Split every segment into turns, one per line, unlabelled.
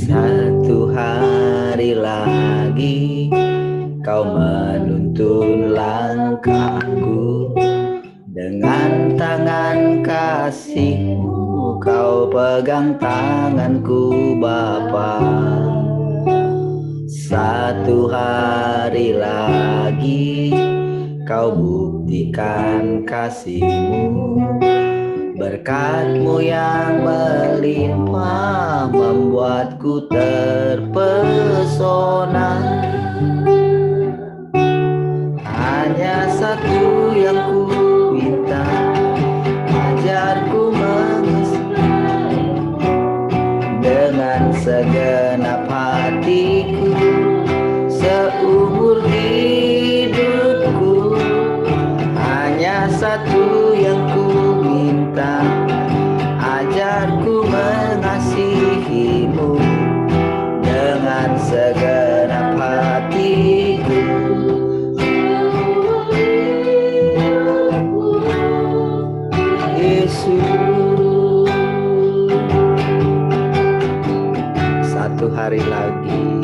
Satu hari lagi kau menuntun langkahku, dengan tangan kasih-Mu kau pegang tanganku Bapa. Satu hari lagi kau buktikan kasih-Mu, berkat-Mu yang melimpah membuatku terpesona. Hanya satu yang ku minta, ajarku mengasihi dengan segenap hatiku seumur hidupku. Hanya satu yang ku minta, ajarku mengasihi-Mu dengan segenap hatiku. Yesus, satu hari lagi,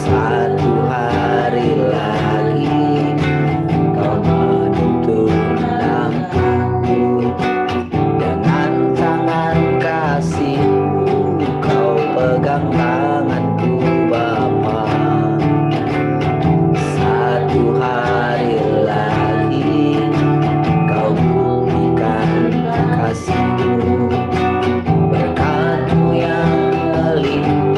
satu hari lagi kau menuntun langkahku, dengan tangan kasih-Mu kau pegang tanganku Bapa. Satu hari lagi kau buktikan kasih-Mu, berkat-Mu yang melimpah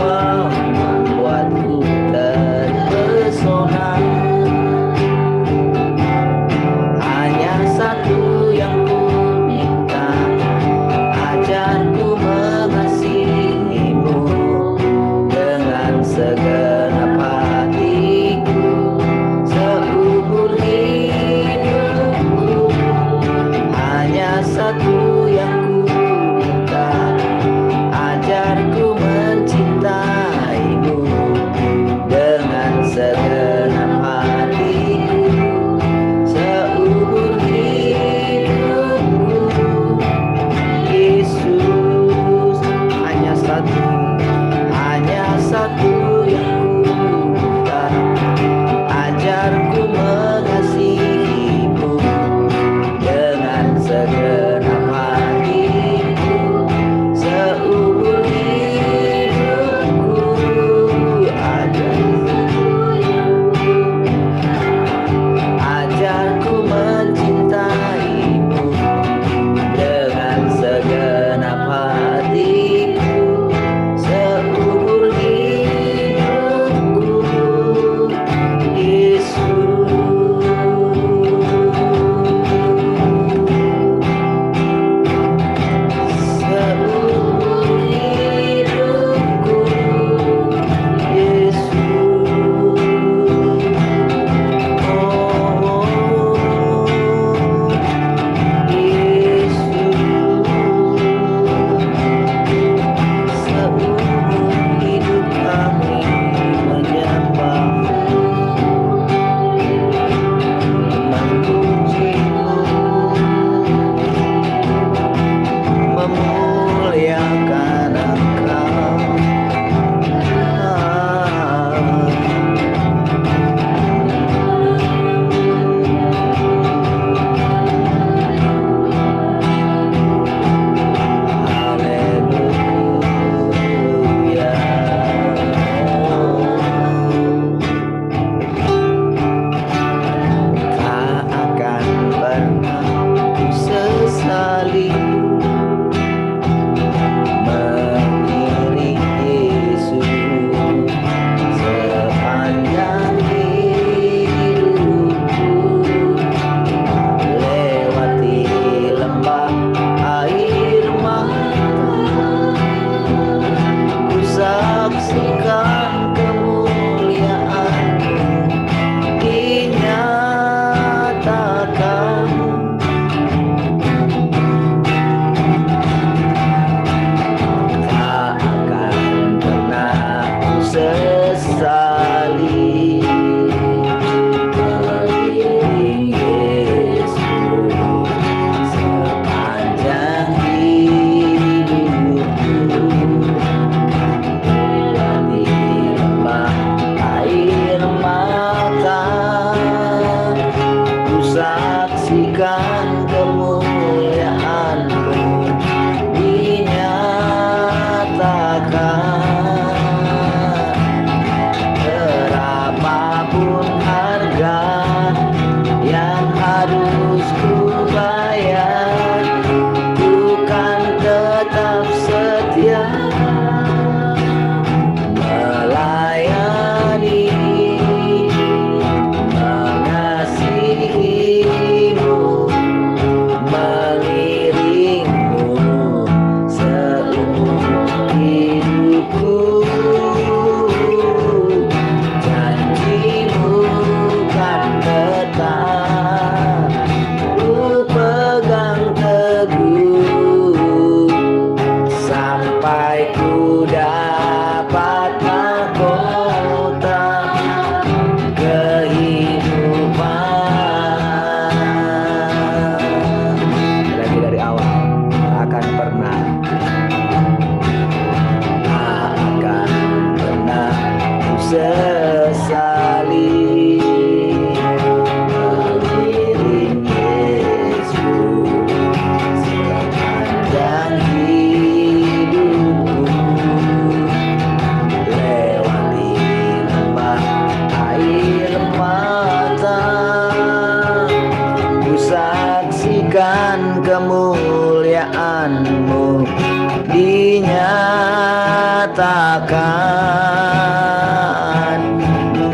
dinyatakan.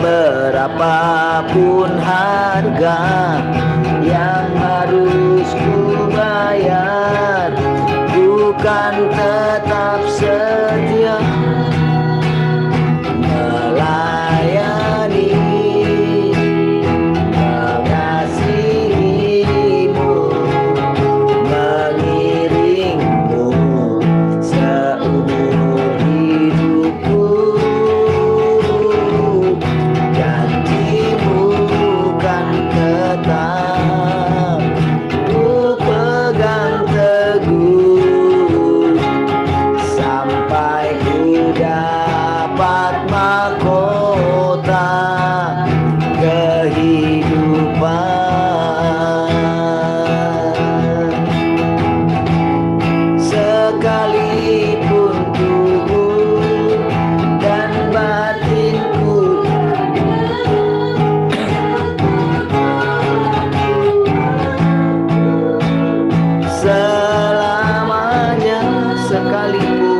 Berapapun harga yang harus ku bayar, bukan tetap setia melayani, mengasihimu, mengiringmu seumur hidupku. Janjimu kan tetap ku pegang teguh, sampai ku dapat mahkota kehidupan. Sekalipun tubuh dan batinku selamanya, sekalipun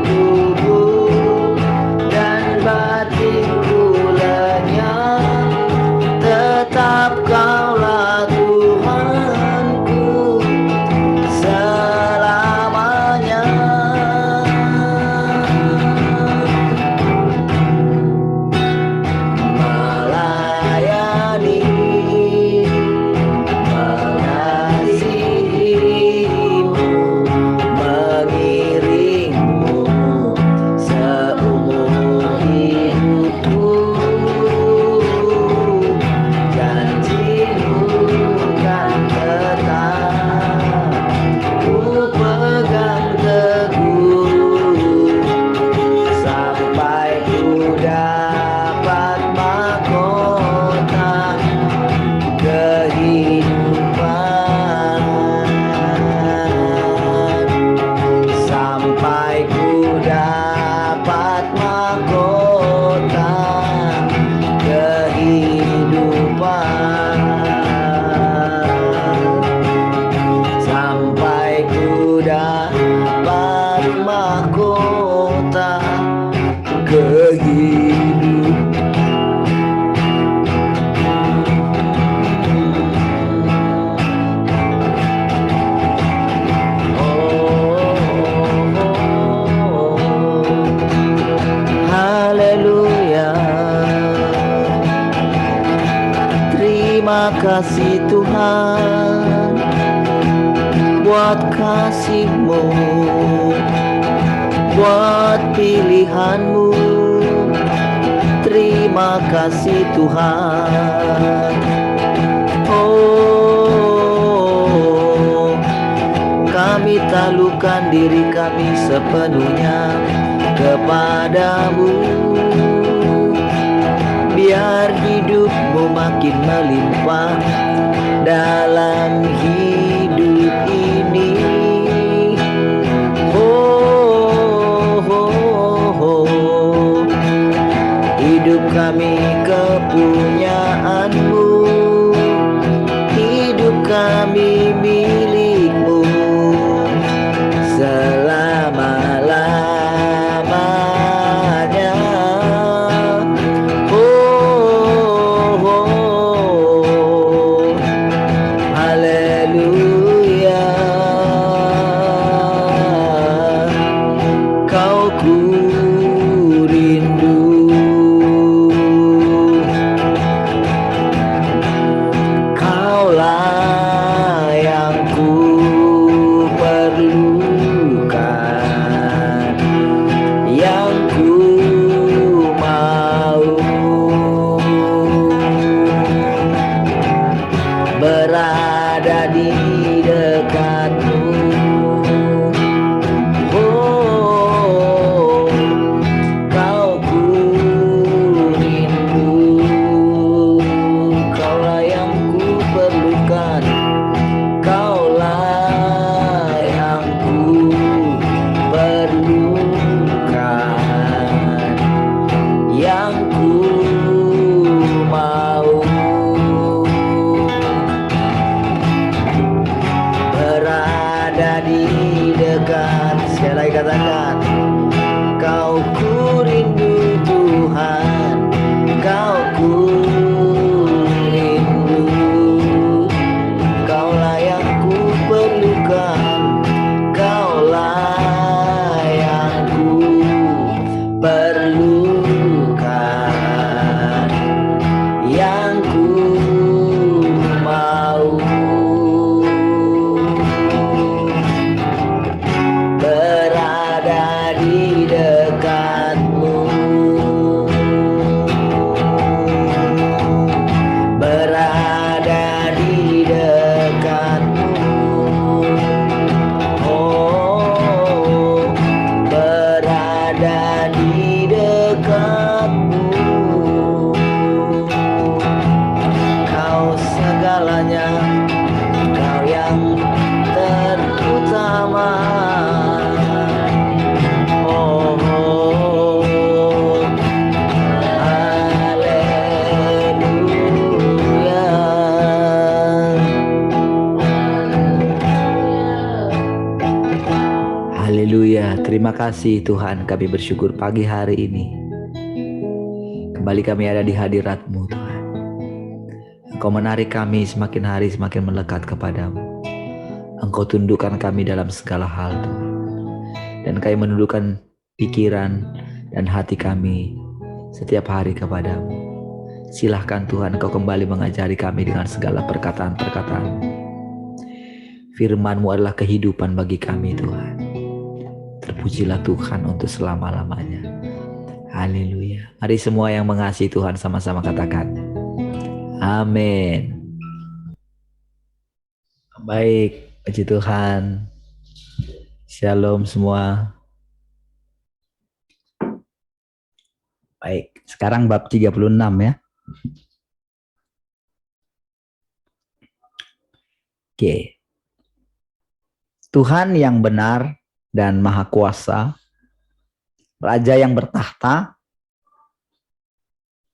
tubuh dan batinku lenyap, tetap Kaulah Tuhanku selamanya. Melayani, mengasihimu, mengiringmu seumur hidupku. Janjimu kan tetap ku pegang teguh, sampai ku dapat mahkota kehidupan. Sampai ku dapat mahkota kehidupan. Sampai ku dapat mahkota kehidupan. Haleluya. Terima kasih Tuhan buat kasih-Mu, buat pilihan-Mu. Terima kasih Tuhan. Oh, kami taklukkan diri kami sepenuhnya kepadamu, biar hidup-Mu makin melimpah dalam hidup ini. Oh, oh, oh. Hidup kami kepunyaan-Mu, hidup kami milik-Mu selama-lamanya. Oh, oh, haleluya. Kau ku rindu, Kaulah yang ku perlukan, yang ku mau berada di dekat-Mu. Oh, Kau ku rindu, Kaulah yang ku perlukan, Kaulah yang ku perlukan, yang ku mau Terima kasih Tuhan, kami bersyukur pagi hari ini kembali kami ada di hadirat-Mu Tuhan. Engkau menarik kami semakin hari semakin melekat kepadamu. Engkau tundukkan kami dalam segala hal Tuhan. Dan kami menundukkan pikiran dan hati kami setiap hari kepadamu. Silahkan Tuhan Engkau kembali mengajari kami dengan segala perkataan-perkataan. Firman-Mu adalah kehidupan bagi kami Tuhan. Terpujilah Tuhan untuk selama-lamanya. Haleluya. Mari semua yang mengasihi Tuhan sama-sama katakan amin. Baik, puji Tuhan. Shalom semua. Baik, sekarang bab 36 ya. Oke. Tuhan yang benar dan maha kuasa, Raja yang bertahta,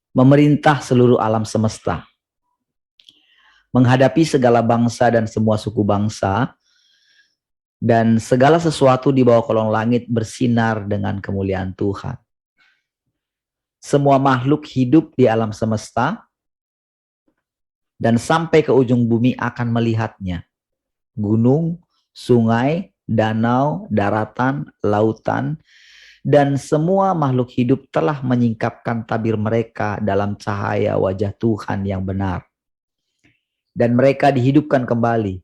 memerintah seluruh alam semesta, menghadapi segala bangsa dan semua suku bangsa, dan segala sesuatu di bawah kolong langit bersinar dengan kemuliaan Tuhan. Semua makhluk hidup di alam semesta, dan sampai ke ujung bumi akan melihatnya. Gunung, sungai, danau, daratan, lautan, dan semua makhluk hidup telah menyingkapkan tabir mereka dalam cahaya wajah Tuhan yang benar. Dan mereka dihidupkan kembali,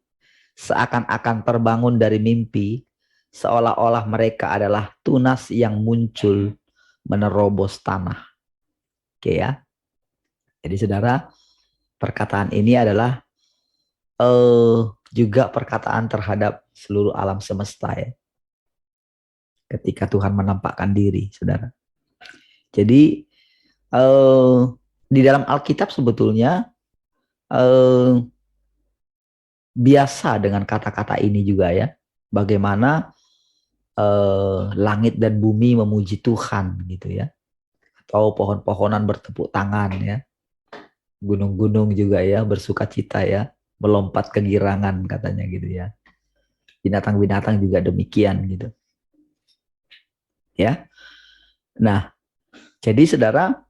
seakan-akan terbangun dari mimpi, seolah-olah mereka adalah tunas yang muncul menerobos tanah. Oke ya. Jadi saudara, perkataan ini adalah juga perkataan terhadap seluruh alam semesta ya. Ketika Tuhan menampakkan diri, saudara. Jadi di dalam Alkitab sebetulnya biasa dengan kata-kata ini juga ya. Bagaimana langit dan bumi memuji Tuhan gitu ya. Atau pohon-pohonan bertepuk tangan ya. Gunung-gunung juga ya bersukacita ya. Melompat kegirangan katanya gitu ya. Binatang-binatang juga demikian gitu. Ya. Nah, jadi saudara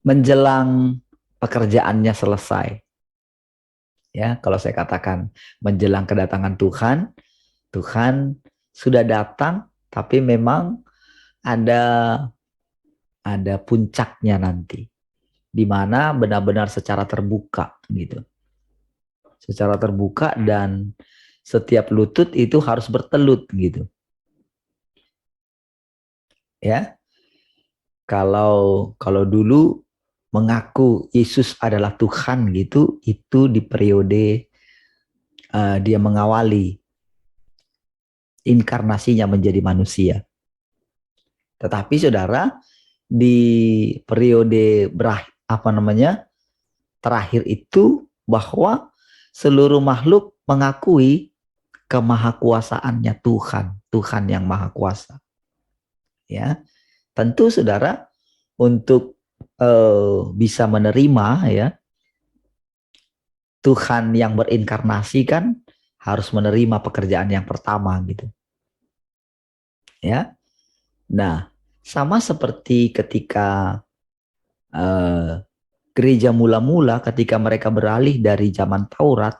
menjelang pekerjaannya selesai. Ya, kalau saya katakan menjelang kedatangan Tuhan, Tuhan sudah datang tapi memang ada puncaknya nanti. Di mana benar-benar secara terbuka gitu. Secara terbuka dan setiap lutut itu harus bertelut gitu. Ya. Kalau dulu mengaku Yesus adalah Tuhan gitu, itu di periode dia mengawali inkarnasinya menjadi manusia. Tetapi saudara, di periode terakhir itu bahwa seluruh makhluk mengakui kemahakuasaannya Tuhan, Tuhan yang maha kuasa. Ya, tentu saudara untuk bisa menerima ya Tuhan yang berinkarnasi kan harus menerima pekerjaan yang pertama gitu. Ya. Nah, sama seperti ketika gereja mula-mula ketika mereka beralih dari zaman Taurat,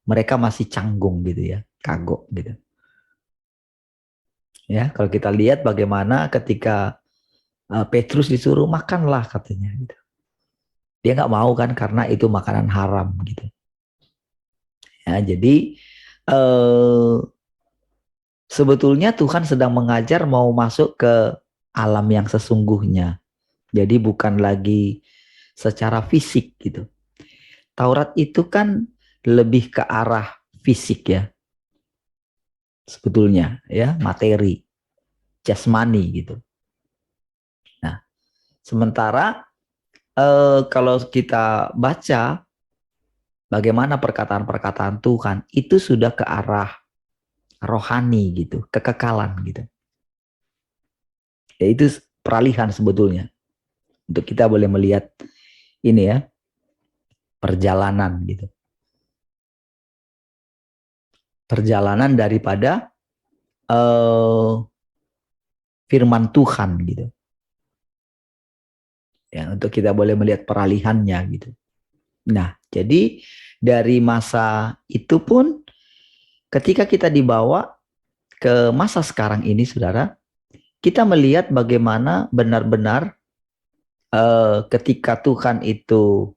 mereka masih canggung gitu ya, kagok gitu. Ya, kalau kita lihat bagaimana ketika Petrus disuruh makanlah katanya gitu. Dia nggak mau kan karena itu makanan haram gitu. Ya, jadi sebetulnya Tuhan sedang mengajar mau masuk ke alam yang sesungguhnya. Jadi bukan lagi secara fisik gitu. Taurat itu kan lebih ke arah fisik ya. Sebetulnya ya, materi, jasmani gitu. Nah, sementara kalau kita baca bagaimana perkataan-perkataan Tuhan itu sudah ke arah rohani gitu, kekekalan gitu. Ya itu peralihan sebetulnya. Untuk kita boleh melihat ini ya, perjalanan gitu. perjalanan daripada firman Tuhan gitu. Ya, untuk kita boleh melihat peralihannya gitu. Nah, jadi dari masa itu pun ketika kita dibawa ke masa sekarang ini, saudara, kita melihat bagaimana benar-benar ketika Tuhan itu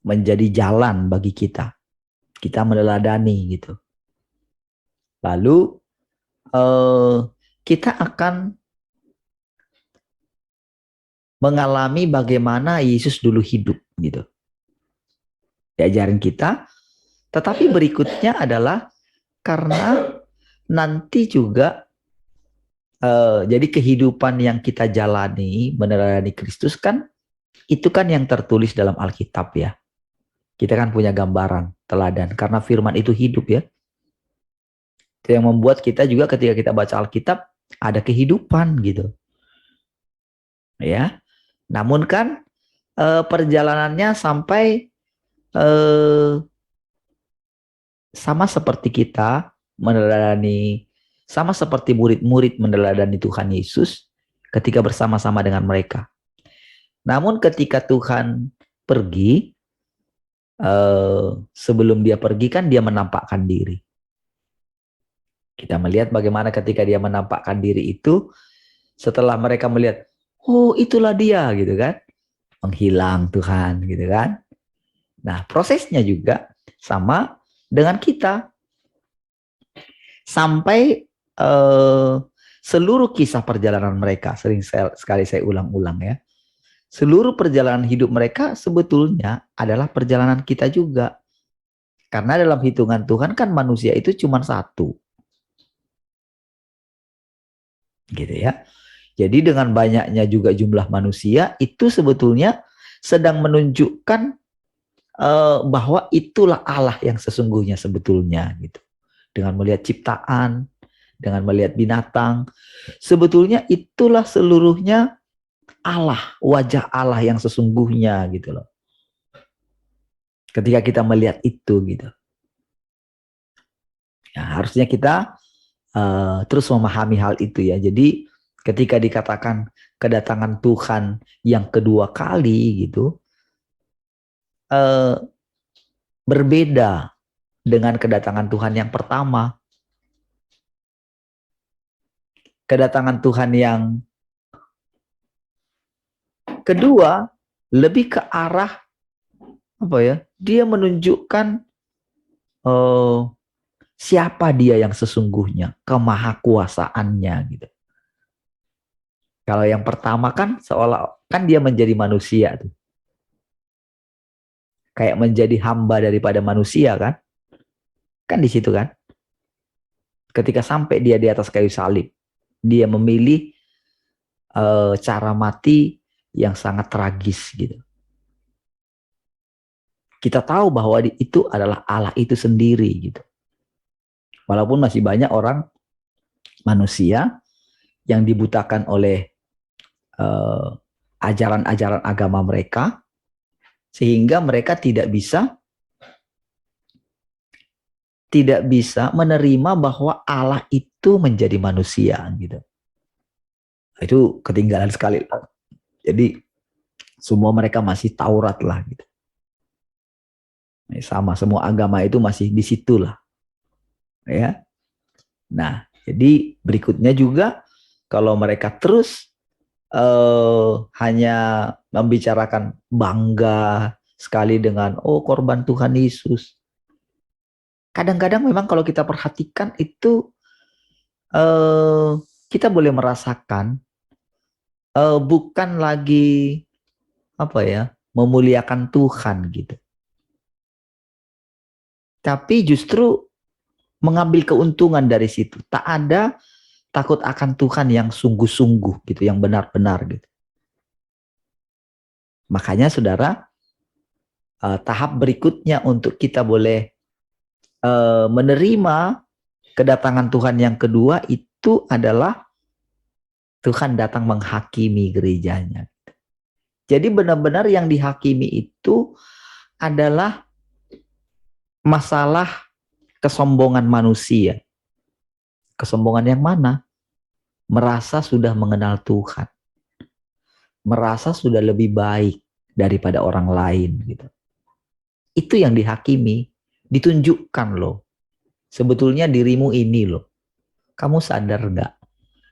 menjadi jalan bagi kita meneladani gitu. Lalu kita akan mengalami bagaimana Yesus dulu hidup gitu. Diajarin kita, tetapi berikutnya adalah karena nanti juga jadi kehidupan yang kita jalani meneladani Kristus kan itu kan yang tertulis dalam Alkitab ya. Kita kan punya gambaran teladan karena firman itu hidup ya. Itu yang membuat kita juga ketika kita baca Alkitab ada kehidupan gitu. Ya. Namun kan perjalanannya sampai sama seperti kita meneladani, sama seperti murid-murid meneladani Tuhan Yesus ketika bersama-sama dengan mereka. Namun ketika Tuhan pergi, sebelum dia pergi kan dia menampakkan diri. Kita melihat bagaimana ketika dia menampakkan diri itu, setelah mereka melihat, oh itulah dia gitu kan, menghilang Tuhan gitu kan. Nah prosesnya juga sama dengan kita. Sampai seluruh kisah perjalanan mereka, sekali saya ulang-ulang ya, seluruh perjalanan hidup mereka sebetulnya adalah perjalanan kita juga. Karena dalam hitungan Tuhan kan manusia itu cuma satu. Gitu ya. Jadi dengan banyaknya juga jumlah manusia itu sebetulnya sedang menunjukkan bahwa itulah Allah yang sesungguhnya sebetulnya gitu. Dengan melihat ciptaan, dengan melihat binatang, sebetulnya itulah seluruhnya Allah, wajah Allah yang sesungguhnya gitu loh. Ketika kita melihat itu gitu. Ya, harusnya kita terus memahami hal itu ya. Jadi ketika dikatakan kedatangan Tuhan yang kedua kali gitu, berbeda dengan kedatangan Tuhan yang pertama. Kedatangan Tuhan yang kedua lebih ke arah apa ya? Dia menunjukkan siapa dia yang sesungguhnya, kemahakuasaannya gitu. Kalau yang pertama kan seolah kan dia menjadi manusia tuh. Kayak menjadi hamba daripada manusia kan? Kan di situ kan? Ketika sampai dia di atas kayu salib, dia memilih cara mati yang sangat tragis gitu. Kita tahu bahwa itu adalah Allah itu sendiri gitu. Walaupun masih banyak orang manusia yang dibutakan oleh ajaran-ajaran agama mereka, sehingga mereka tidak bisa menerima bahwa Allah itu menjadi manusia gitu. Itu ketinggalan sekali. Jadi semua mereka masih Taurat lah gitu. Sama semua agama itu masih di situlah. Ya. Nah, jadi berikutnya juga kalau mereka terus hanya membicarakan bangga sekali dengan korban Tuhan Yesus. Kadang-kadang memang kalau kita perhatikan itu kita boleh merasakan bukan lagi apa ya memuliakan Tuhan gitu, tapi justru mengambil keuntungan dari situ. Tak ada takut akan Tuhan yang sungguh-sungguh gitu, yang benar-benar gitu. Makanya saudara, tahap berikutnya untuk kita boleh menerima kedatangan Tuhan yang kedua itu adalah Tuhan datang menghakimi gerejanya. Jadi benar-benar yang dihakimi itu adalah masalah kesombongan manusia. Kesombongan yang mana? Merasa sudah mengenal Tuhan. Merasa sudah lebih baik daripada orang lain gitu. Itu yang dihakimi, ditunjukkan loh. Sebetulnya dirimu ini loh. Kamu sadar nggak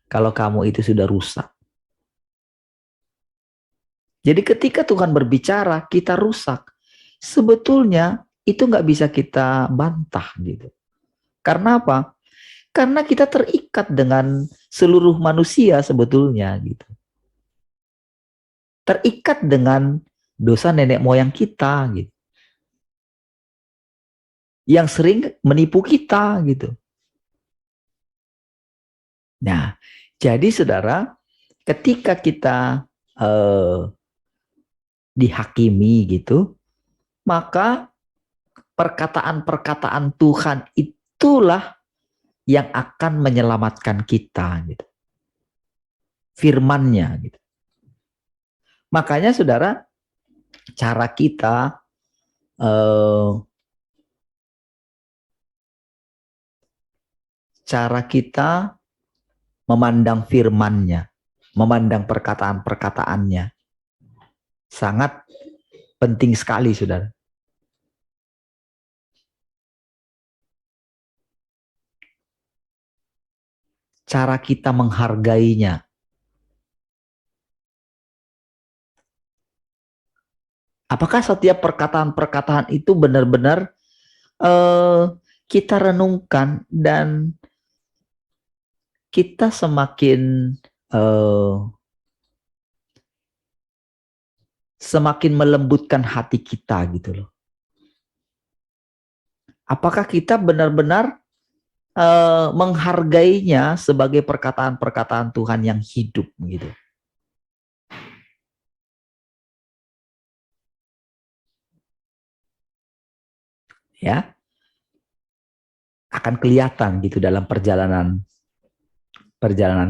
kalau kamu itu sudah rusak? Jadi ketika Tuhan berbicara, kita rusak. Sebetulnya itu nggak bisa kita bantah gitu. Karena apa? Karena kita terikat dengan seluruh manusia sebetulnya gitu. Terikat dengan dosa nenek moyang kita gitu. Yang sering menipu kita gitu. Nah, jadi saudara, ketika kita dihakimi gitu, maka perkataan-perkataan Tuhan itulah yang akan menyelamatkan kita gitu. Firman-Nya gitu. Makanya saudara, cara kita memandang firman-Nya, memandang perkataan-perkataannya sangat penting sekali, saudara. Cara kita menghargainya. Apakah setiap perkataan-perkataan itu benar-benar kita renungkan dan kita semakin melembutkan hati kita gitu loh. Apakah kita benar-benar menghargainya sebagai perkataan-perkataan Tuhan yang hidup gitu. Ya. Akan kelihatan gitu dalam perjalanan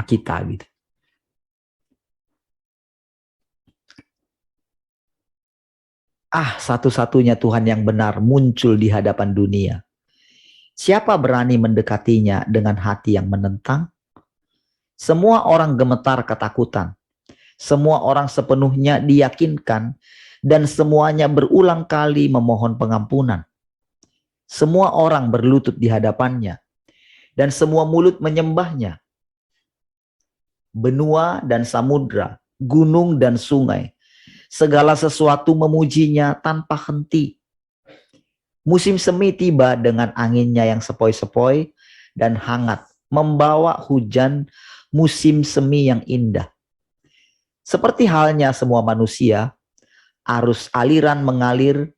kita gitu. Satu-satunya Tuhan yang benar muncul di hadapan dunia. Siapa berani mendekatinya dengan hati yang menentang? Semua orang gemetar ketakutan. Semua orang sepenuhnya diyakinkan dan semuanya berulang kali memohon pengampunan. Semua orang berlutut di hadapannya dan semua mulut menyembahnya. Benua dan samudra, gunung dan sungai, segala sesuatu memujinya tanpa henti. Musim semi tiba dengan anginnya yang sepoi-sepoi dan hangat, membawa hujan musim semi yang indah. Seperti halnya semua manusia, arus aliran mengalir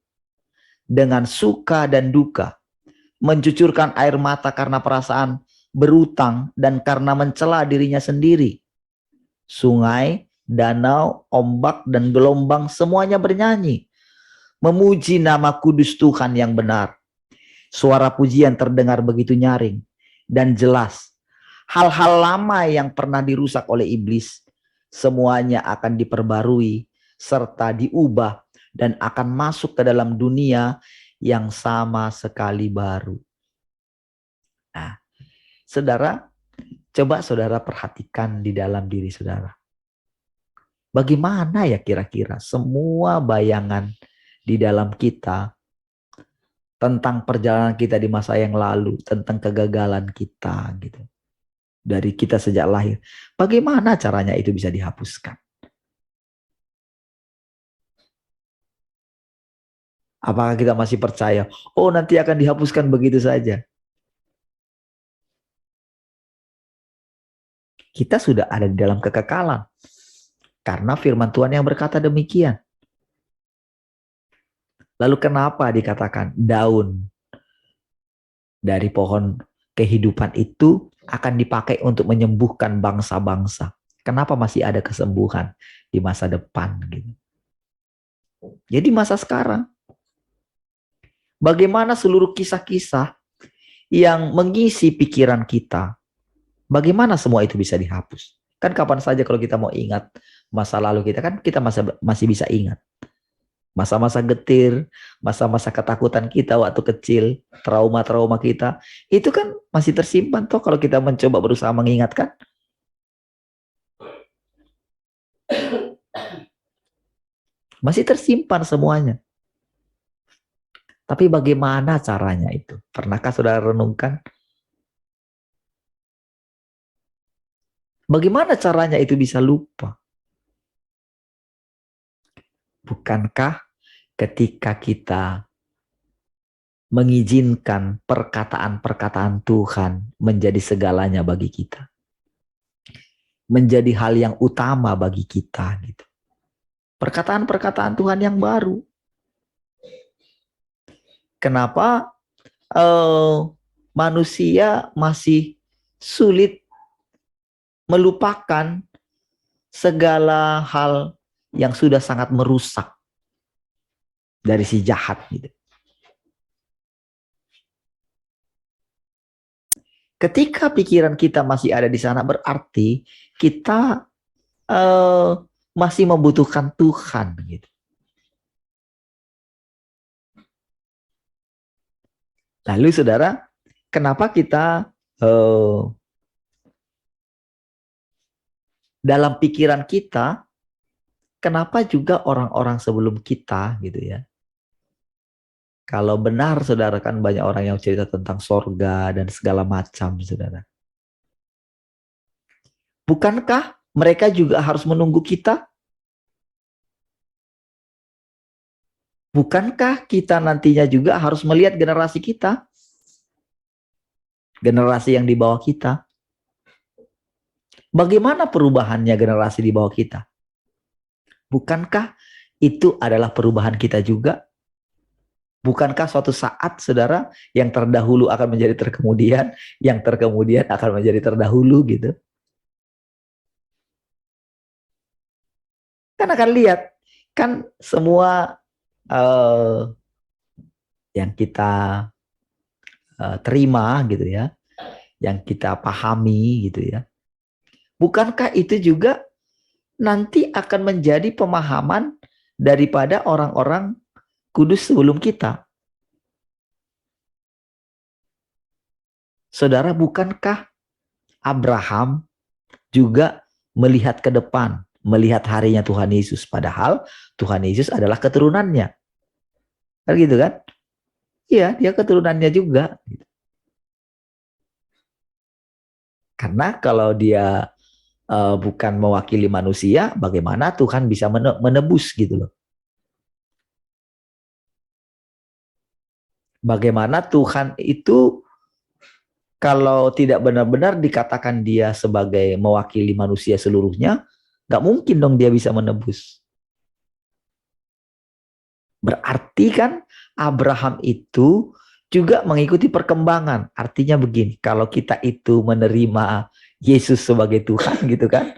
dengan suka dan duka, mencucurkan air mata karena perasaan berutang dan karena mencela dirinya sendiri. Sungai, danau, ombak, dan gelombang semuanya bernyanyi, memuji nama kudus Tuhan yang benar. Suara pujian terdengar begitu nyaring dan jelas. Hal-hal lama yang pernah dirusak oleh iblis, semuanya akan diperbarui serta diubah dan akan masuk ke dalam dunia yang sama sekali baru. Nah, saudara, coba saudara perhatikan di dalam diri saudara. Bagaimana ya kira-kira semua bayangan di dalam kita tentang perjalanan kita di masa yang lalu, tentang kegagalan kita gitu. Dari kita sejak lahir. Bagaimana caranya itu bisa dihapuskan? Apakah kita masih percaya, oh nanti akan dihapuskan begitu saja? Kita sudah ada di dalam kekekalan. Karena firman Tuhan yang berkata demikian. Lalu kenapa dikatakan daun dari pohon kehidupan itu akan dipakai untuk menyembuhkan bangsa-bangsa? Kenapa masih ada kesembuhan di masa depan gitu? Jadi masa sekarang, bagaimana seluruh kisah-kisah yang mengisi pikiran kita, bagaimana semua itu bisa dihapus? Kan kapan saja kalau kita mau ingat masa lalu kita, kan kita masih bisa ingat. Masa-masa getir, masa-masa ketakutan kita waktu kecil, trauma-trauma kita, itu kan masih tersimpan toh kalau kita mencoba berusaha mengingatkan. Masih tersimpan semuanya. Tapi bagaimana caranya itu? Pernahkah saudara renungkan? Bagaimana caranya itu bisa lupa? Bukankah ketika kita mengizinkan perkataan-perkataan Tuhan menjadi segalanya bagi kita, menjadi hal yang utama bagi kita gitu. Perkataan-perkataan Tuhan yang baru. Kenapa manusia masih sulit melupakan segala hal yang sudah sangat merusak dari si jahat gitu. Ketika pikiran kita masih ada di sana, berarti kita masih membutuhkan Tuhan gitu. Lalu saudara, kenapa kita dalam pikiran kita, kenapa juga orang-orang sebelum kita gitu ya, kalau benar saudara, kan banyak orang yang cerita tentang sorga dan segala macam saudara. Bukankah mereka juga harus menunggu kita? Bukankah kita nantinya juga harus melihat generasi kita? Generasi yang di bawah kita. Bagaimana perubahannya generasi di bawah kita? Bukankah itu adalah perubahan kita juga? Bukankah suatu saat, saudara, yang terdahulu akan menjadi terkemudian, yang terkemudian akan menjadi terdahulu gitu? Kan akan lihat, kan semua yang kita terima gitu ya, yang kita pahami gitu ya. Bukankah itu juga nanti akan menjadi pemahaman daripada orang-orang kudus sebelum kita? Saudara, bukankah Abraham juga melihat ke depan, melihat harinya Tuhan Yesus, padahal Tuhan Yesus adalah keturunannya? Kan gitu kan? Iya, dia keturunannya juga. Karena kalau dia bukan mewakili manusia, bagaimana Tuhan bisa menebus gitu loh? Bagaimana Tuhan itu kalau tidak benar-benar dikatakan dia sebagai mewakili manusia seluruhnya, nggak mungkin dong dia bisa menebus. Berarti kan Abraham itu juga mengikuti perkembangan. Artinya begini, kalau kita itu menerima Yesus sebagai Tuhan gitu kan,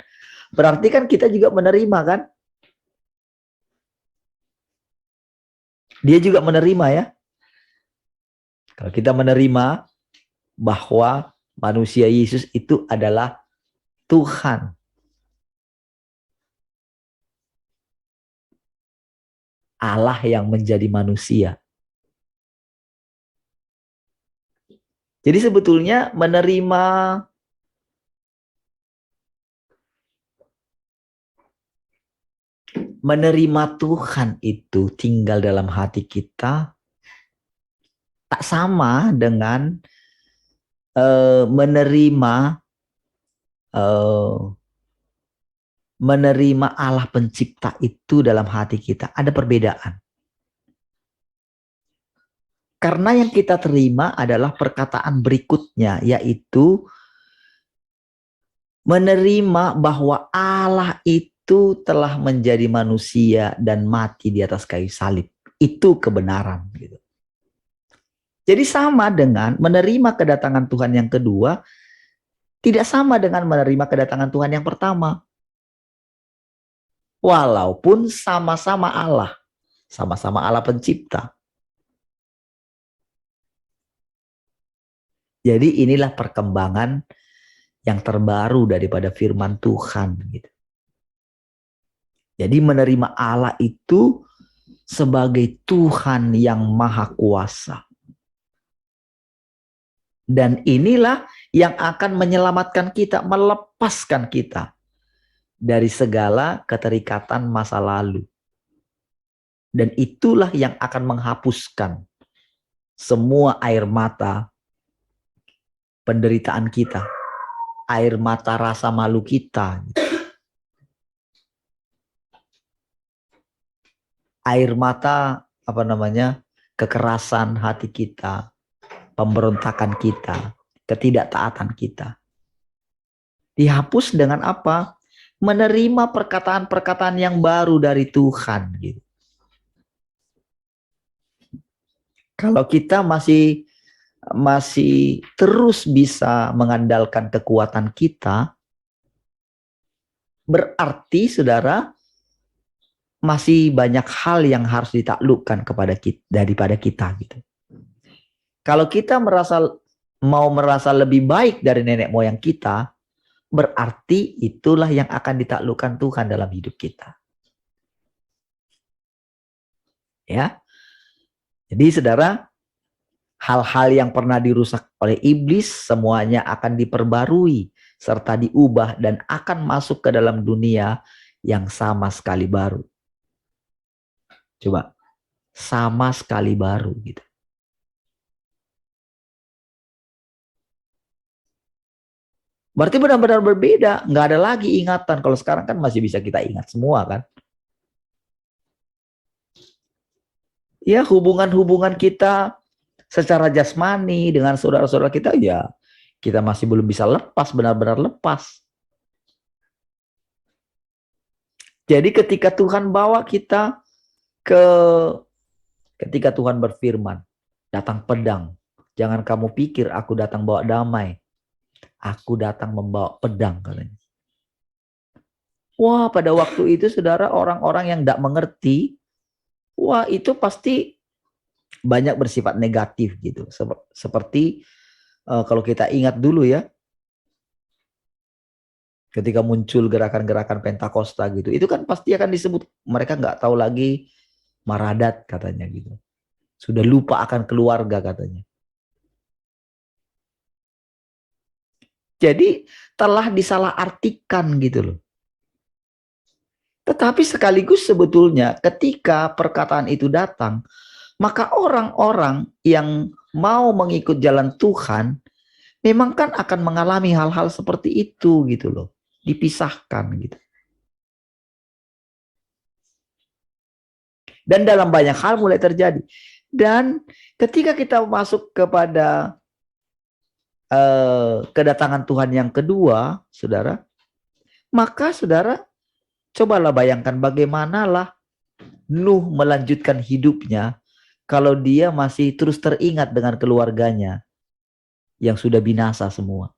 berarti kan kita juga menerima kan? Dia juga menerima ya. Kalau kita menerima bahwa manusia Yesus itu adalah Tuhan, Allah yang menjadi manusia. Jadi sebetulnya menerima Tuhan itu tinggal dalam hati kita tak sama dengan menerima Allah pencipta itu dalam hati kita. Ada perbedaan. Karena yang kita terima adalah perkataan berikutnya, yaitu menerima bahwa Allah itu telah menjadi manusia dan mati di atas kayu salib. Itu kebenaran gitu. Jadi sama dengan menerima kedatangan Tuhan yang kedua, tidak sama dengan menerima kedatangan Tuhan yang pertama. Walaupun sama-sama Allah, sama-sama Allah pencipta. Jadi inilah perkembangan yang terbaru daripada firman Tuhan gitu. Jadi menerima Allah itu sebagai Tuhan yang Maha Kuasa. Dan inilah yang akan menyelamatkan kita, melepaskan kita dari segala keterikatan masa lalu. Dan itulah yang akan menghapuskan semua air mata penderitaan kita, air mata rasa malu kita, air mata kekerasan hati kita, pemberontakan kita, ketidaktaatan kita. Dihapus dengan apa? Menerima perkataan-perkataan yang baru dari Tuhan. Gitu. Kalau kita masih terus bisa mengandalkan kekuatan kita, berarti saudara masih banyak hal yang harus ditaklukkan daripada kita gitu. Kalau kita mau merasa lebih baik dari nenek moyang kita, berarti itulah yang akan ditaklukkan Tuhan dalam hidup kita. Ya. Jadi saudara, hal-hal yang pernah dirusak oleh iblis semuanya akan diperbarui serta diubah dan akan masuk ke dalam dunia yang sama sekali baru. Coba, sama sekali baru gitu. Berarti benar-benar berbeda, nggak ada lagi ingatan. Kalau sekarang kan masih bisa kita ingat semua kan. Ya, hubungan-hubungan kita secara jasmani dengan saudara-saudara kita, ya kita masih belum bisa lepas, benar-benar lepas. Jadi ketika Tuhan bawa kita ketika Tuhan berfirman, datang pedang. Jangan kamu pikir aku datang bawa damai. Aku datang membawa pedang katanya. Wah, pada waktu itu saudara, orang-orang yang tidak mengerti, wah itu pasti banyak bersifat negatif gitu. Seperti kalau kita ingat dulu ya, ketika muncul gerakan-gerakan Pentakosta gitu, itu kan pasti akan disebut, mereka nggak tahu lagi maradat katanya gitu. Sudah lupa akan keluarga katanya. Jadi telah disalahartikan gitu loh. Tetapi sekaligus sebetulnya ketika perkataan itu datang, maka orang-orang yang mau mengikut jalan Tuhan memang kan akan mengalami hal-hal seperti itu gitu loh. Dipisahkan gitu. Dan dalam banyak hal mulai terjadi. Dan ketika kita masuk kepada kedatangan Tuhan yang kedua, saudara, maka saudara cobalah bayangkan bagaimanalah Nuh melanjutkan hidupnya kalau dia masih terus teringat dengan keluarganya yang sudah binasa semua.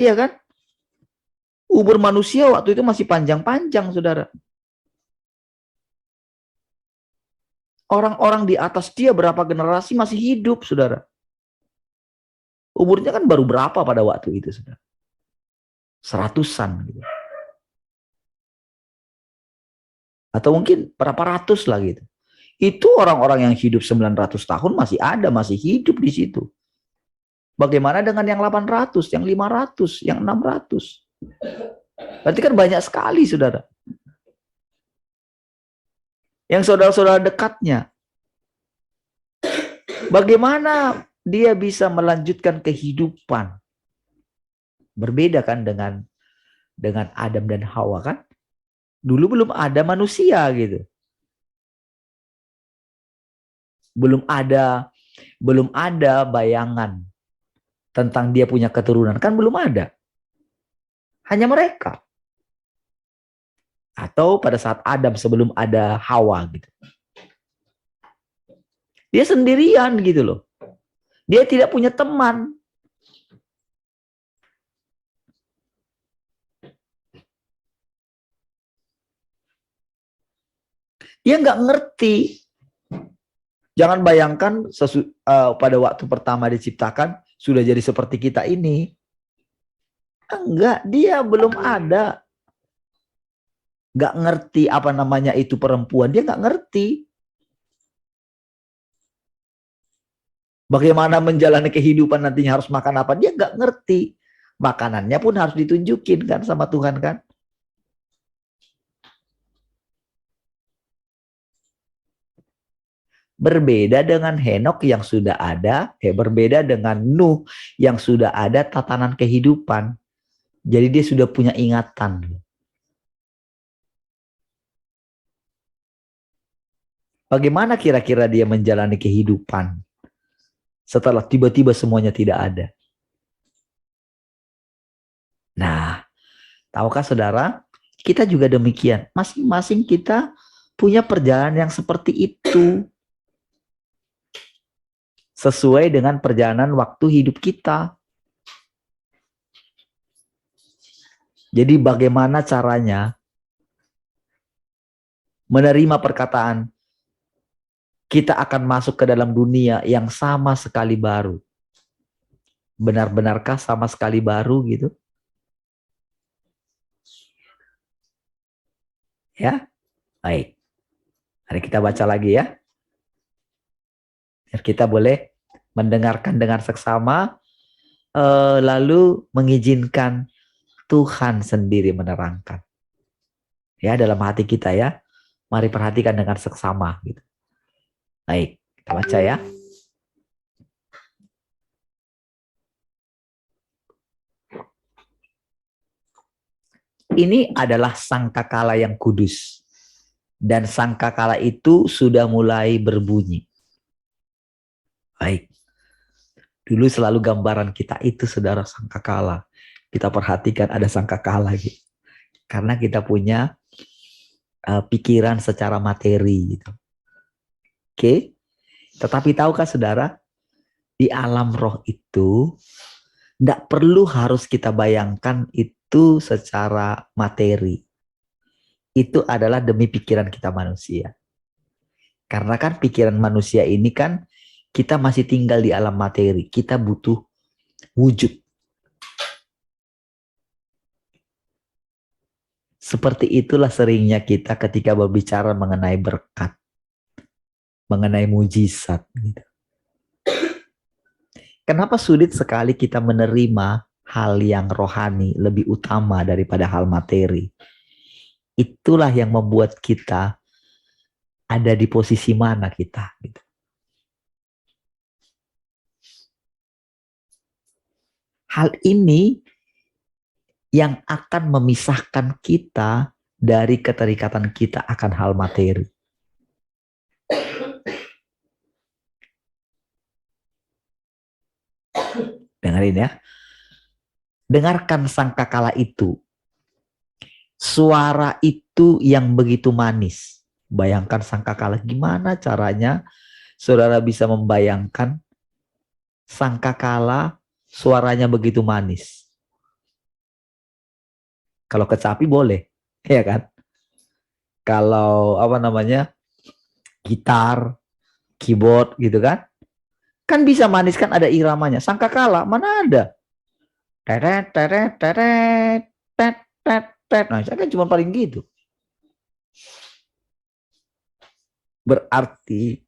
Iya kan? Umur manusia waktu itu masih panjang-panjang, saudara. Orang-orang di atas dia berapa generasi masih hidup, saudara. Umurnya kan baru berapa pada waktu itu, saudara? Seratusan gitu. Atau mungkin berapa ratus lah gitu. Itu orang-orang yang hidup 900 tahun masih ada, masih hidup di situ. Bagaimana dengan yang 800, yang 500, yang 600? Berarti kan banyak sekali, saudara. Yang saudara-saudara dekatnya. Bagaimana dia bisa melanjutkan kehidupan? Berbeda kan dengan Adam dan Hawa kan? Dulu belum ada manusia gitu. Belum ada bayangan tentang dia punya keturunan, kan belum ada. Hanya mereka. Atau pada saat Adam sebelum ada Hawa gitu. Dia sendirian gitu loh. Dia tidak punya teman. Dia nggak ngerti. Jangan bayangkan pada waktu pertama diciptakan sudah jadi seperti kita ini. Enggak, dia belum ada. nggak ngerti apa namanya itu perempuan, dia nggak ngerti bagaimana menjalani kehidupan, nantinya harus makan apa, dia nggak ngerti. Makanannya pun harus ditunjukin kan sama Tuhan kan. Berbeda dengan Henok yang sudah ada, berbeda dengan Nuh yang sudah ada tatanan kehidupan. Jadi dia sudah punya ingatan. Bagaimana kira-kira dia menjalani kehidupan setelah tiba-tiba semuanya tidak ada? Nah, tahukah saudara, kita juga demikian. Masing-masing kita punya perjalanan yang seperti itu. Sesuai dengan perjalanan waktu hidup kita. Jadi bagaimana caranya menerima perkataan, kita akan masuk ke dalam dunia yang sama sekali baru. Benar-benarkah sama sekali baru gitu? Ya, baik. Mari kita baca lagi ya. Biar kita boleh mendengarkan dengan seksama, lalu mengizinkan Tuhan sendiri menerangkan. Ya, dalam hati kita ya. Mari perhatikan dengan seksama gitu. Baik, kita baca ya. Ini adalah sangkakala yang kudus. Dan sangkakala itu sudah mulai berbunyi. Baik. Dulu selalu gambaran kita itu saudara sangkakala. Kita perhatikan ada sangkakala gitu. Karena kita punya pikiran secara materi gitu. Oke. Tetapi tahukah saudara, di alam roh itu tidak perlu harus kita bayangkan itu secara materi. Itu adalah demi pikiran kita manusia. Karena kan pikiran manusia ini kan kita masih tinggal di alam materi. Kita butuh wujud. Seperti itulah seringnya kita ketika berbicara mengenai berkat. Mengenai mujizat. Gitu. Kenapa sulit sekali kita menerima hal yang rohani lebih utama daripada hal materi? Itulah yang membuat kita ada di posisi mana kita. Gitu. Hal ini yang akan memisahkan kita dari keterikatan kita akan hal materi. Dengerin ya. Dengarkan sangkakala itu. Suara itu yang begitu manis. Bayangkan sangkakala. Gimana caranya saudara bisa membayangkan sangkakala suaranya begitu manis? Kalau kecapi boleh, ya kan? Kalau apa namanya, gitar, keyboard gitu kan? Kan bisa manis kan ada iramanya. Sangkakala mana ada? Teret, teret, teret, tet, tet, tet. Nah, saya kan cuma paling gitu. Berarti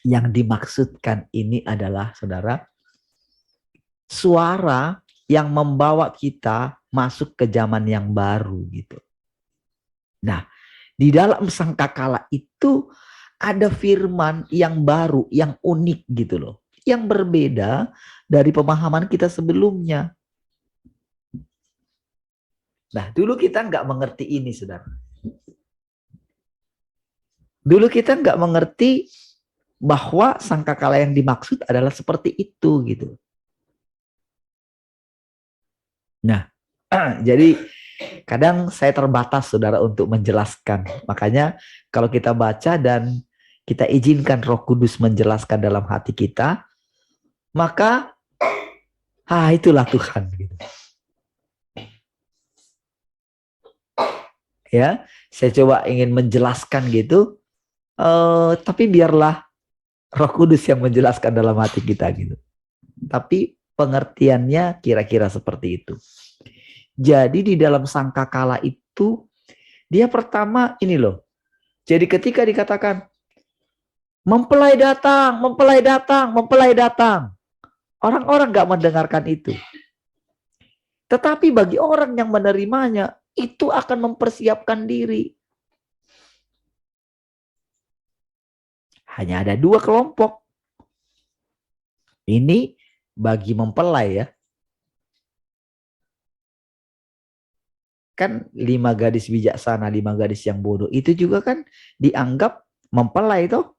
yang dimaksudkan ini adalah, saudara, suara yang membawa kita masuk ke zaman yang baru gitu. Nah, di dalam sangkakala itu ada firman yang baru, yang unik gitu loh. Yang berbeda dari pemahaman kita sebelumnya. Nah, dulu kita nggak mengerti ini, saudara. Dulu kita nggak mengerti bahwa sangkakala yang dimaksud adalah seperti itu gitu. Nah, jadi kadang saya terbatas, saudara, untuk menjelaskan. Makanya kalau kita baca dan kita izinkan Roh Kudus menjelaskan dalam hati kita, maka itulah Tuhan. Gitu. Ya, saya coba ingin menjelaskan gitu, tapi biarlah Roh Kudus yang menjelaskan dalam hati kita gitu. Tapi pengertiannya kira-kira seperti itu. Jadi di dalam sangkakala itu Dia pertama ini loh. Jadi ketika dikatakan mempelai datang, mempelai datang, mempelai datang, orang-orang gak mendengarkan itu. Tetapi bagi orang yang menerimanya, itu akan mempersiapkan diri. Hanya ada 2 kelompok. Ini bagi mempelai ya. Kan 5 gadis bijaksana, 5 gadis yang bodoh. Itu juga kan dianggap mempelai toh.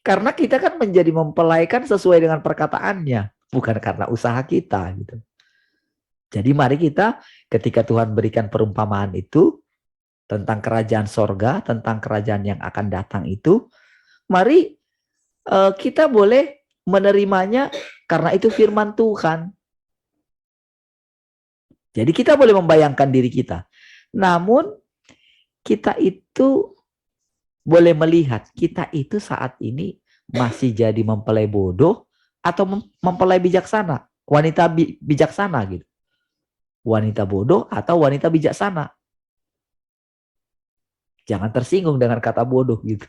Karena kita kan menjadi mempelai kan sesuai dengan perkataannya, bukan karena usaha kita gitu. Jadi mari kita ketika Tuhan berikan perumpamaan itu tentang kerajaan sorga, tentang kerajaan yang akan datang itu, mari kita boleh menerimanya karena itu firman Tuhan. Jadi kita boleh membayangkan diri kita. Namun kita itu boleh melihat kita itu saat ini masih jadi mempelai bodoh atau mempelai bijaksana, wanita bijaksana gitu. Wanita bodoh atau wanita bijaksana. Jangan tersinggung dengan kata bodoh gitu.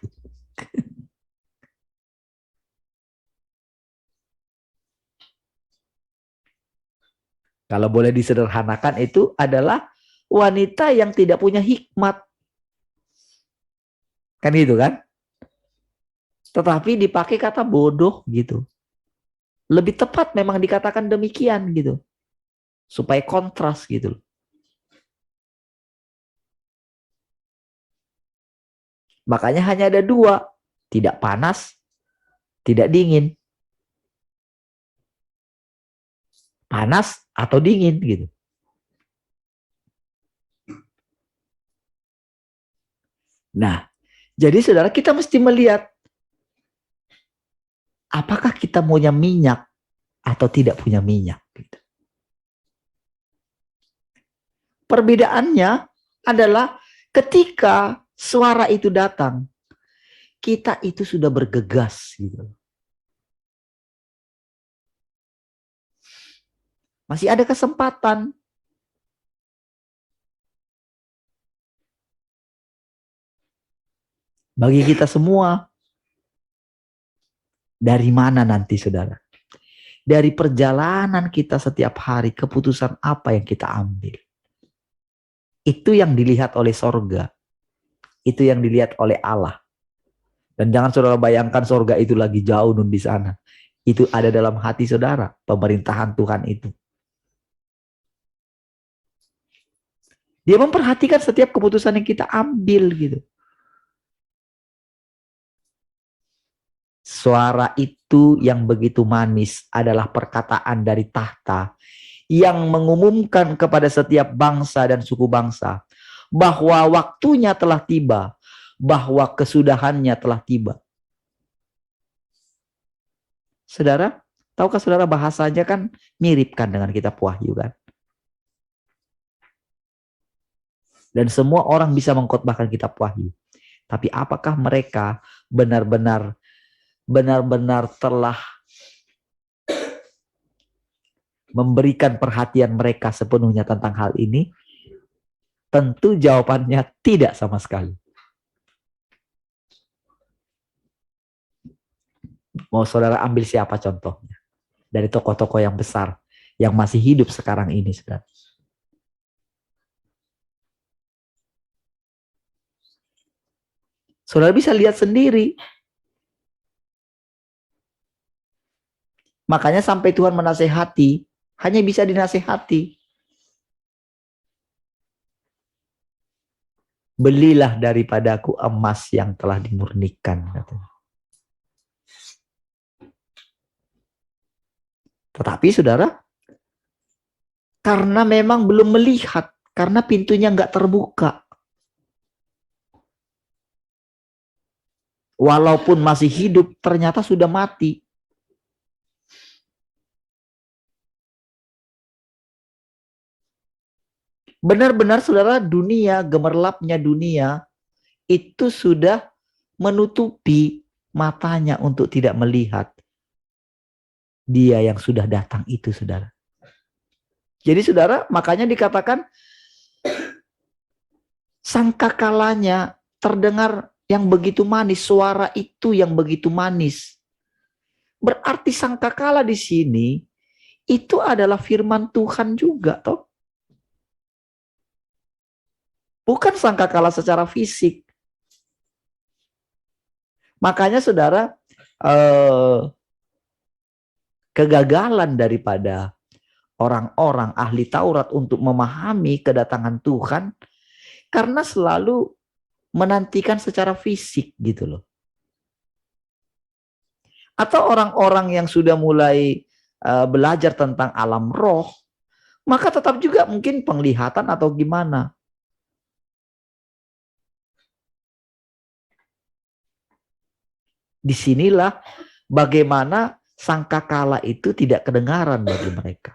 Kalau boleh disederhanakan itu adalah wanita yang tidak punya hikmat. Kan gitu kan? Tetapi dipakai kata bodoh gitu. Lebih tepat memang dikatakan demikian gitu. Supaya kontras gitu. Makanya hanya ada 2. Tidak panas, tidak dingin. Panas atau dingin gitu. Nah, jadi saudara kita mesti melihat apakah kita punya minyak atau tidak punya minyak. Gitu. Perbedaannya adalah ketika suara itu datang, kita itu sudah bergegas. Gitu. Masih ada kesempatan. Bagi kita semua. Dari mana nanti saudara? Dari perjalanan kita setiap hari, keputusan apa yang kita ambil. Itu yang dilihat oleh sorga. Itu yang dilihat oleh Allah. Dan jangan saudara bayangkan sorga itu lagi jauh nun di sana. Itu ada dalam hati saudara, pemerintahan Tuhan itu. Dia memperhatikan setiap keputusan yang kita ambil gitu. Suara itu yang begitu manis adalah perkataan dari tahta yang mengumumkan kepada setiap bangsa dan suku bangsa bahwa waktunya telah tiba, bahwa kesudahannya telah tiba. Saudara, tahukah saudara bahasanya kan mirip kan dengan kitab Wahyu kan? Dan semua orang bisa mengkhotbahkan kitab Wahyu. Tapi apakah mereka benar-benar telah memberikan perhatian mereka sepenuhnya tentang hal ini? Tentu jawabannya tidak sama sekali. Mau saudara ambil siapa contohnya? Dari tokoh-tokoh yang besar yang masih hidup sekarang ini, saudara. Saudara bisa lihat sendiri. Makanya sampai Tuhan menasehati, hanya bisa dinasehati. Belilah daripadaku emas yang telah dimurnikan. Tetapi saudara, karena memang belum melihat, karena pintunya nggak terbuka. Walaupun masih hidup, ternyata sudah mati. Benar-benar saudara, dunia, gemerlapnya dunia, itu sudah menutupi matanya untuk tidak melihat dia yang sudah datang itu, saudara. Jadi saudara, makanya dikatakan sangkakalanya terdengar yang begitu manis, suara itu yang begitu manis. Berarti sangkakala di sini itu adalah firman Tuhan juga, toh. Bukan sangkakala secara fisik. Makanya saudara, kegagalan daripada orang-orang ahli Taurat untuk memahami kedatangan Tuhan karena selalu menantikan secara fisik gitu loh. Atau orang-orang yang sudah mulai belajar tentang alam roh, maka tetap juga mungkin penglihatan atau gimana. Disinilah bagaimana sangkakala itu tidak kedengaran bagi mereka.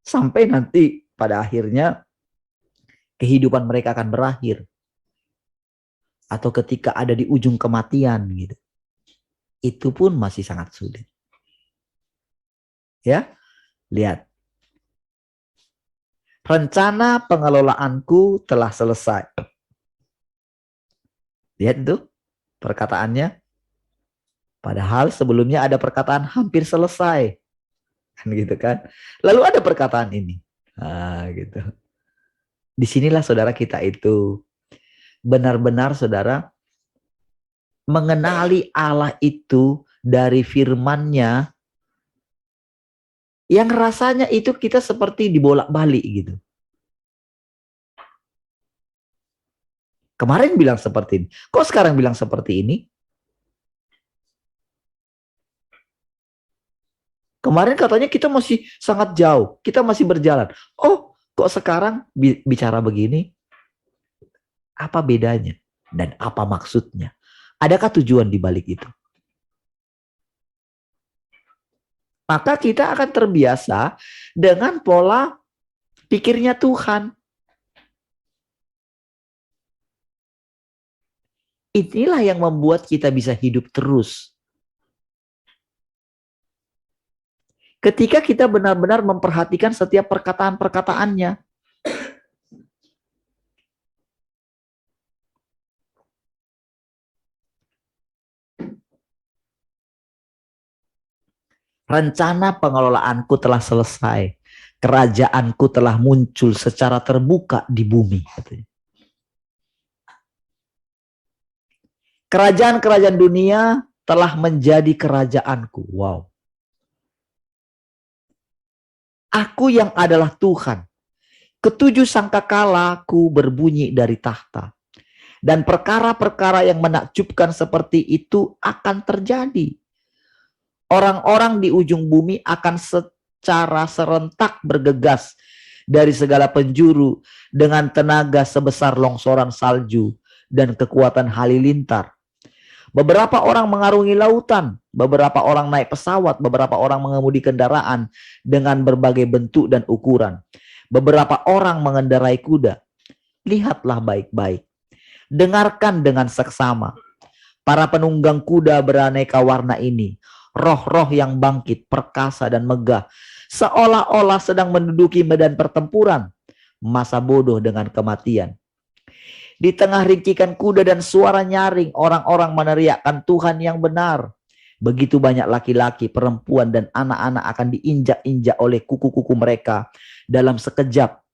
Sampai nanti pada akhirnya kehidupan mereka akan berakhir. Atau ketika ada di ujung kematian gitu. Itu pun masih sangat sulit. Ya, lihat. Rencana pengelolaanku telah selesai. Lihat itu perkataannya. Padahal sebelumnya ada perkataan hampir selesai. Kan gitu kan. Lalu ada perkataan ini. Gitu. Disinilah saudara kita itu benar-benar saudara mengenali Allah itu dari firman-Nya yang rasanya itu kita seperti dibolak-balik gitu. Kemarin bilang seperti ini. Kok sekarang bilang seperti ini? Kemarin katanya kita masih sangat jauh. Kita masih berjalan. Oh, kok sekarang bicara begini? Apa bedanya? Dan apa maksudnya? Adakah tujuan di balik itu? Maka kita akan terbiasa dengan pola pikirnya Tuhan. Inilah yang membuat kita bisa hidup terus. Ketika kita benar-benar memperhatikan setiap perkataan-perkataannya. Rencana pengelolaanku telah selesai. Kerajaanku telah muncul secara terbuka di bumi. Kerajaan-kerajaan dunia telah menjadi kerajaanku. Wow. Aku yang adalah Tuhan. Ketujuh sangkakalaku berbunyi dari tahta. Dan perkara-perkara yang menakjubkan seperti itu akan terjadi. Orang-orang di ujung bumi akan secara serentak bergegas dari segala penjuru dengan tenaga sebesar longsoran salju dan kekuatan halilintar. Beberapa orang mengarungi lautan, beberapa orang naik pesawat, beberapa orang mengemudi kendaraan dengan berbagai bentuk dan ukuran. Beberapa orang mengendarai kuda. Lihatlah baik-baik. Dengarkan dengan seksama. Para penunggang kuda beraneka warna ini, roh-roh yang bangkit, perkasa dan megah, seolah-olah sedang menduduki medan pertempuran, masa bodoh dengan kematian. Di tengah ringkikan kuda dan suara nyaring, orang-orang meneriakkan Tuhan yang benar. Begitu banyak laki-laki, perempuan, dan anak-anak akan diinjak-injak oleh kuku-kuku mereka dalam sekejap.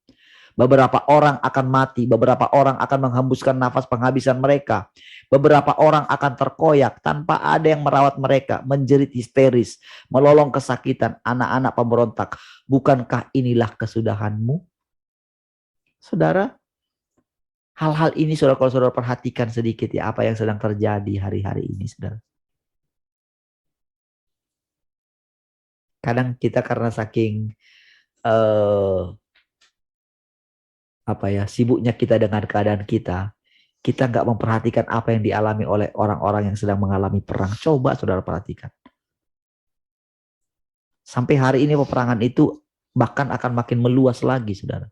Beberapa orang akan mati, beberapa orang akan menghembuskan nafas penghabisan mereka. Beberapa orang akan terkoyak tanpa ada yang merawat mereka, menjerit histeris, melolong kesakitan, anak-anak pemberontak. Bukankah inilah kesudahanmu? Saudara, hal-hal ini saudara, kalau saudara perhatikan sedikit ya, apa yang sedang terjadi hari-hari ini, saudara. Kadang kita karena saking sibuknya kita dengan keadaan kita nggak memperhatikan apa yang dialami oleh orang-orang yang sedang mengalami perang. Coba saudara perhatikan. Sampai hari ini peperangan itu bahkan akan makin meluas lagi, saudara.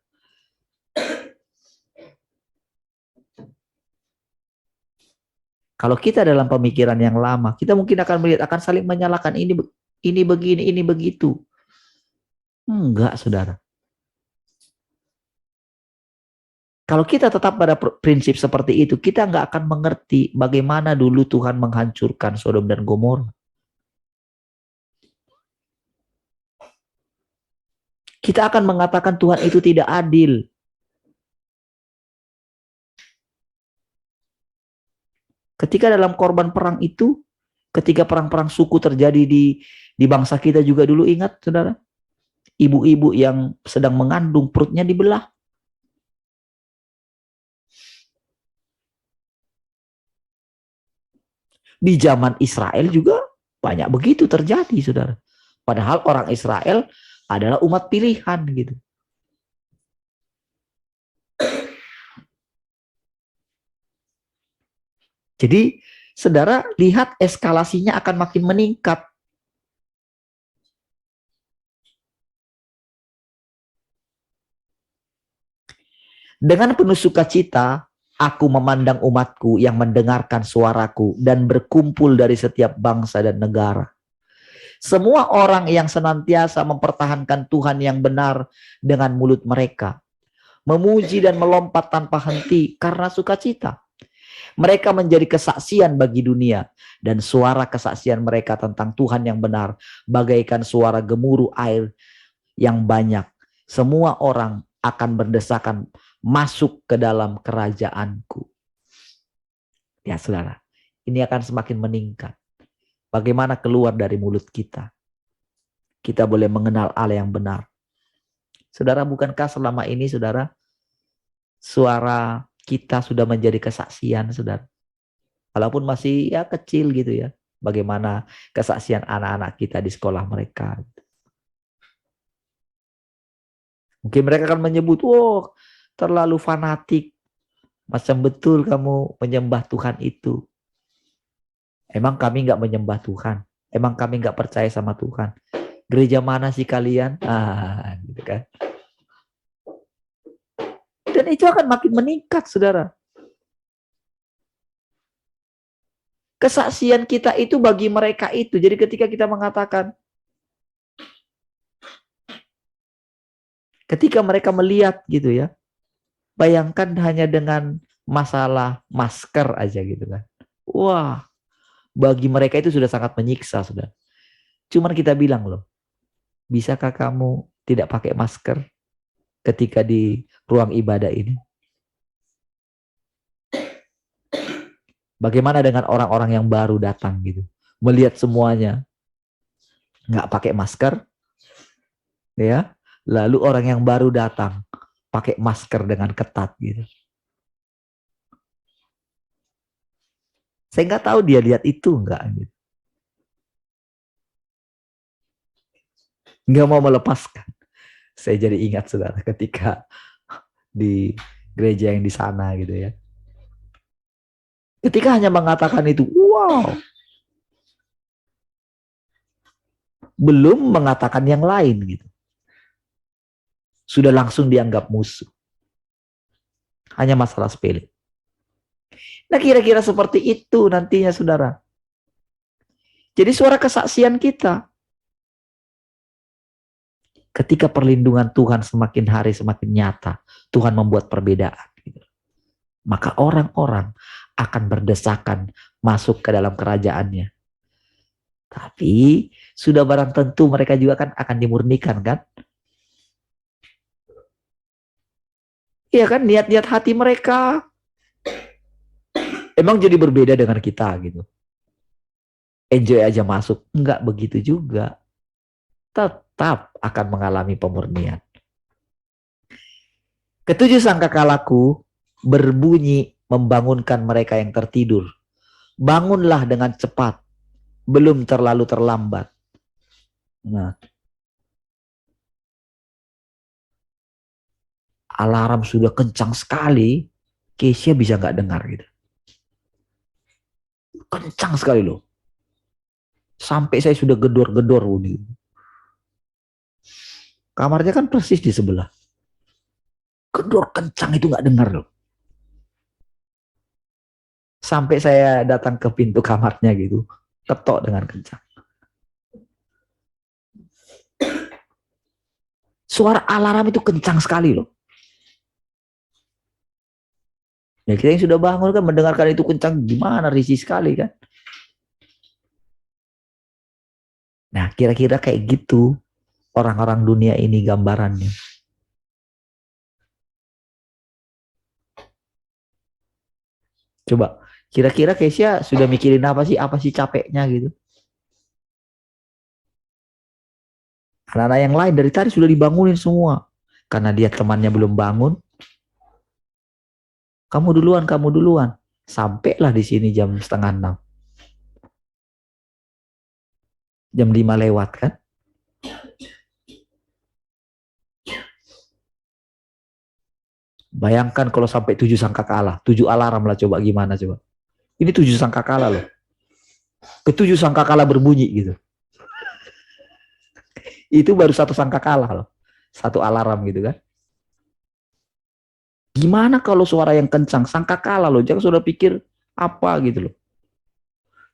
Kalau kita dalam pemikiran yang lama, kita mungkin akan melihat akan saling menyalahkan ini begini, ini begitu. Enggak, saudara. Kalau kita tetap pada prinsip seperti itu, kita nggak akan mengerti bagaimana dulu Tuhan menghancurkan Sodom dan Gomora. Kita akan mengatakan Tuhan itu tidak adil. Ketika dalam korban perang itu, ketika perang-perang suku terjadi di bangsa kita juga dulu, ingat saudara, ibu-ibu yang sedang mengandung perutnya dibelah. Di zaman Israel juga banyak begitu terjadi, saudara. Padahal orang Israel adalah umat pilihan gitu. Jadi, saudara lihat eskalasinya akan makin meningkat. Dengan penuh sukacita, aku memandang umatku yang mendengarkan suaraku dan berkumpul dari setiap bangsa dan negara. Semua orang yang senantiasa mempertahankan Tuhan yang benar dengan mulut mereka, memuji dan melompat tanpa henti karena sukacita. Mereka menjadi kesaksian bagi dunia, dan suara kesaksian mereka tentang Tuhan yang benar bagaikan suara gemuruh air yang banyak. Semua orang akan berdesakan masuk ke dalam kerajaanku. Ya saudara, ini akan semakin meningkat. Bagaimana keluar dari mulut kita? Kita boleh mengenal Allah yang benar. Saudara, bukankah selama ini saudara, suara kita sudah menjadi kesaksian, saudara? Walaupun masih ya kecil gitu ya. Bagaimana kesaksian anak-anak kita di sekolah mereka. Mungkin mereka akan menyebut, oh terlalu fanatik. Macam betul kamu menyembah Tuhan itu. Emang kami nggak menyembah Tuhan? Emang kami nggak percaya sama Tuhan? Gereja mana sih kalian? Gitu kan. Dan itu akan makin meningkat, saudara. Kesaksian kita itu bagi mereka itu. Jadi ketika kita mengatakan, ketika mereka melihat gitu ya, bayangkan hanya dengan masalah masker aja gitu kan. Wah, bagi mereka itu sudah sangat menyiksa, sudah. Cuman kita bilang loh, bisakah kamu tidak pakai masker ketika di ruang ibadah ini? Bagaimana dengan orang-orang yang baru datang gitu, melihat semuanya nggak pakai masker, ya, lalu orang yang baru datang pakai masker dengan ketat gitu. Saya nggak tahu dia lihat itu nggak gitu. Nggak mau melepaskan. Saya jadi ingat saudara ketika di gereja yang di sana gitu ya. Ketika hanya mengatakan itu, wow. Belum mengatakan yang lain gitu. Sudah langsung dianggap musuh. Hanya masalah sepele. Nah kira-kira seperti itu nantinya saudara. Jadi suara kesaksian kita. Ketika perlindungan Tuhan semakin hari semakin nyata. Tuhan membuat perbedaan. Gitu. Maka orang-orang akan berdesakan masuk ke dalam kerajaannya. Tapi sudah barang tentu mereka juga kan akan dimurnikan kan. Iya kan, niat-niat hati mereka emang jadi berbeda dengan kita gitu. Enjoy aja masuk. Enggak begitu juga. Tetap akan mengalami pemurnian. Ketujuh sangkakalaku berbunyi membangunkan mereka yang tertidur. Bangunlah dengan cepat. Belum terlalu terlambat. Nah, alarm sudah kencang sekali. Keisha bisa nggak dengar gitu. Kencang sekali loh. Sampai saya sudah gedor-gedor. Kamarnya kan persis di sebelah. Gedor kencang itu nggak dengar loh. Sampai saya datang ke pintu kamarnya gitu. Ketok dengan kencang. Suara alarm itu kencang sekali loh. Ya kita yang sudah bangun kan mendengarkan itu kencang, gimana, risih sekali kan. Nah kira-kira kayak gitu orang-orang dunia ini gambarannya. Coba, kira-kira Kesia sudah mikirin apa sih capeknya gitu. Anak-anak yang lain dari tadi sudah dibangunin semua. Karena dia temannya belum bangun, kamu duluan. Sampailah di sini jam setengah 6. Jam 5 lewat kan. Bayangkan kalau sampai 7 sangkakala, 7 alarm lah, coba gimana coba. Ini 7 sangkakala loh. Ketujuh sangkakala berbunyi gitu. Itu baru satu sangkakala loh. Satu alarm gitu kan. Gimana kalau suara yang kencang, sangkakala loh. Jangan sudah pikir apa gitu loh.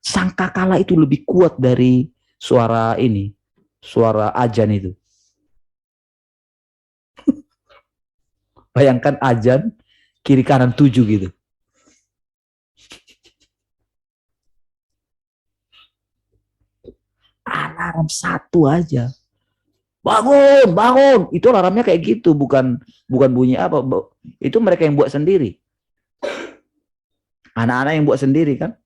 Sangkakala itu lebih kuat dari suara ini, suara ajan itu. Bayangkan ajan, kiri kanan 7 gitu. Alarm satu aja. Bangun, bangun. Itu alarmnya kayak gitu, bukan bunyi apa. Itu mereka yang buat sendiri. Anak-anak yang buat sendiri kan.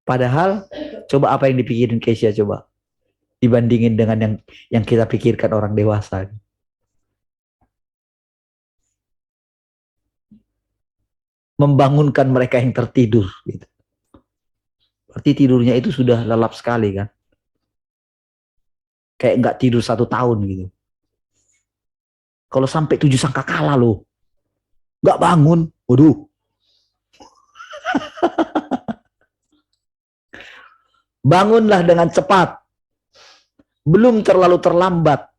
Padahal coba apa yang dipikirin Kesia coba dibandingin dengan yang kita pikirkan orang dewasa. Membangunkan mereka yang tertidur gitu. Berarti tidurnya itu sudah lelap sekali kan. Kayak nggak tidur 1 tahun gitu. Kalau sampai 7 sangkakala loh. Nggak bangun. Waduh. Bangunlah dengan cepat. Belum terlalu terlambat.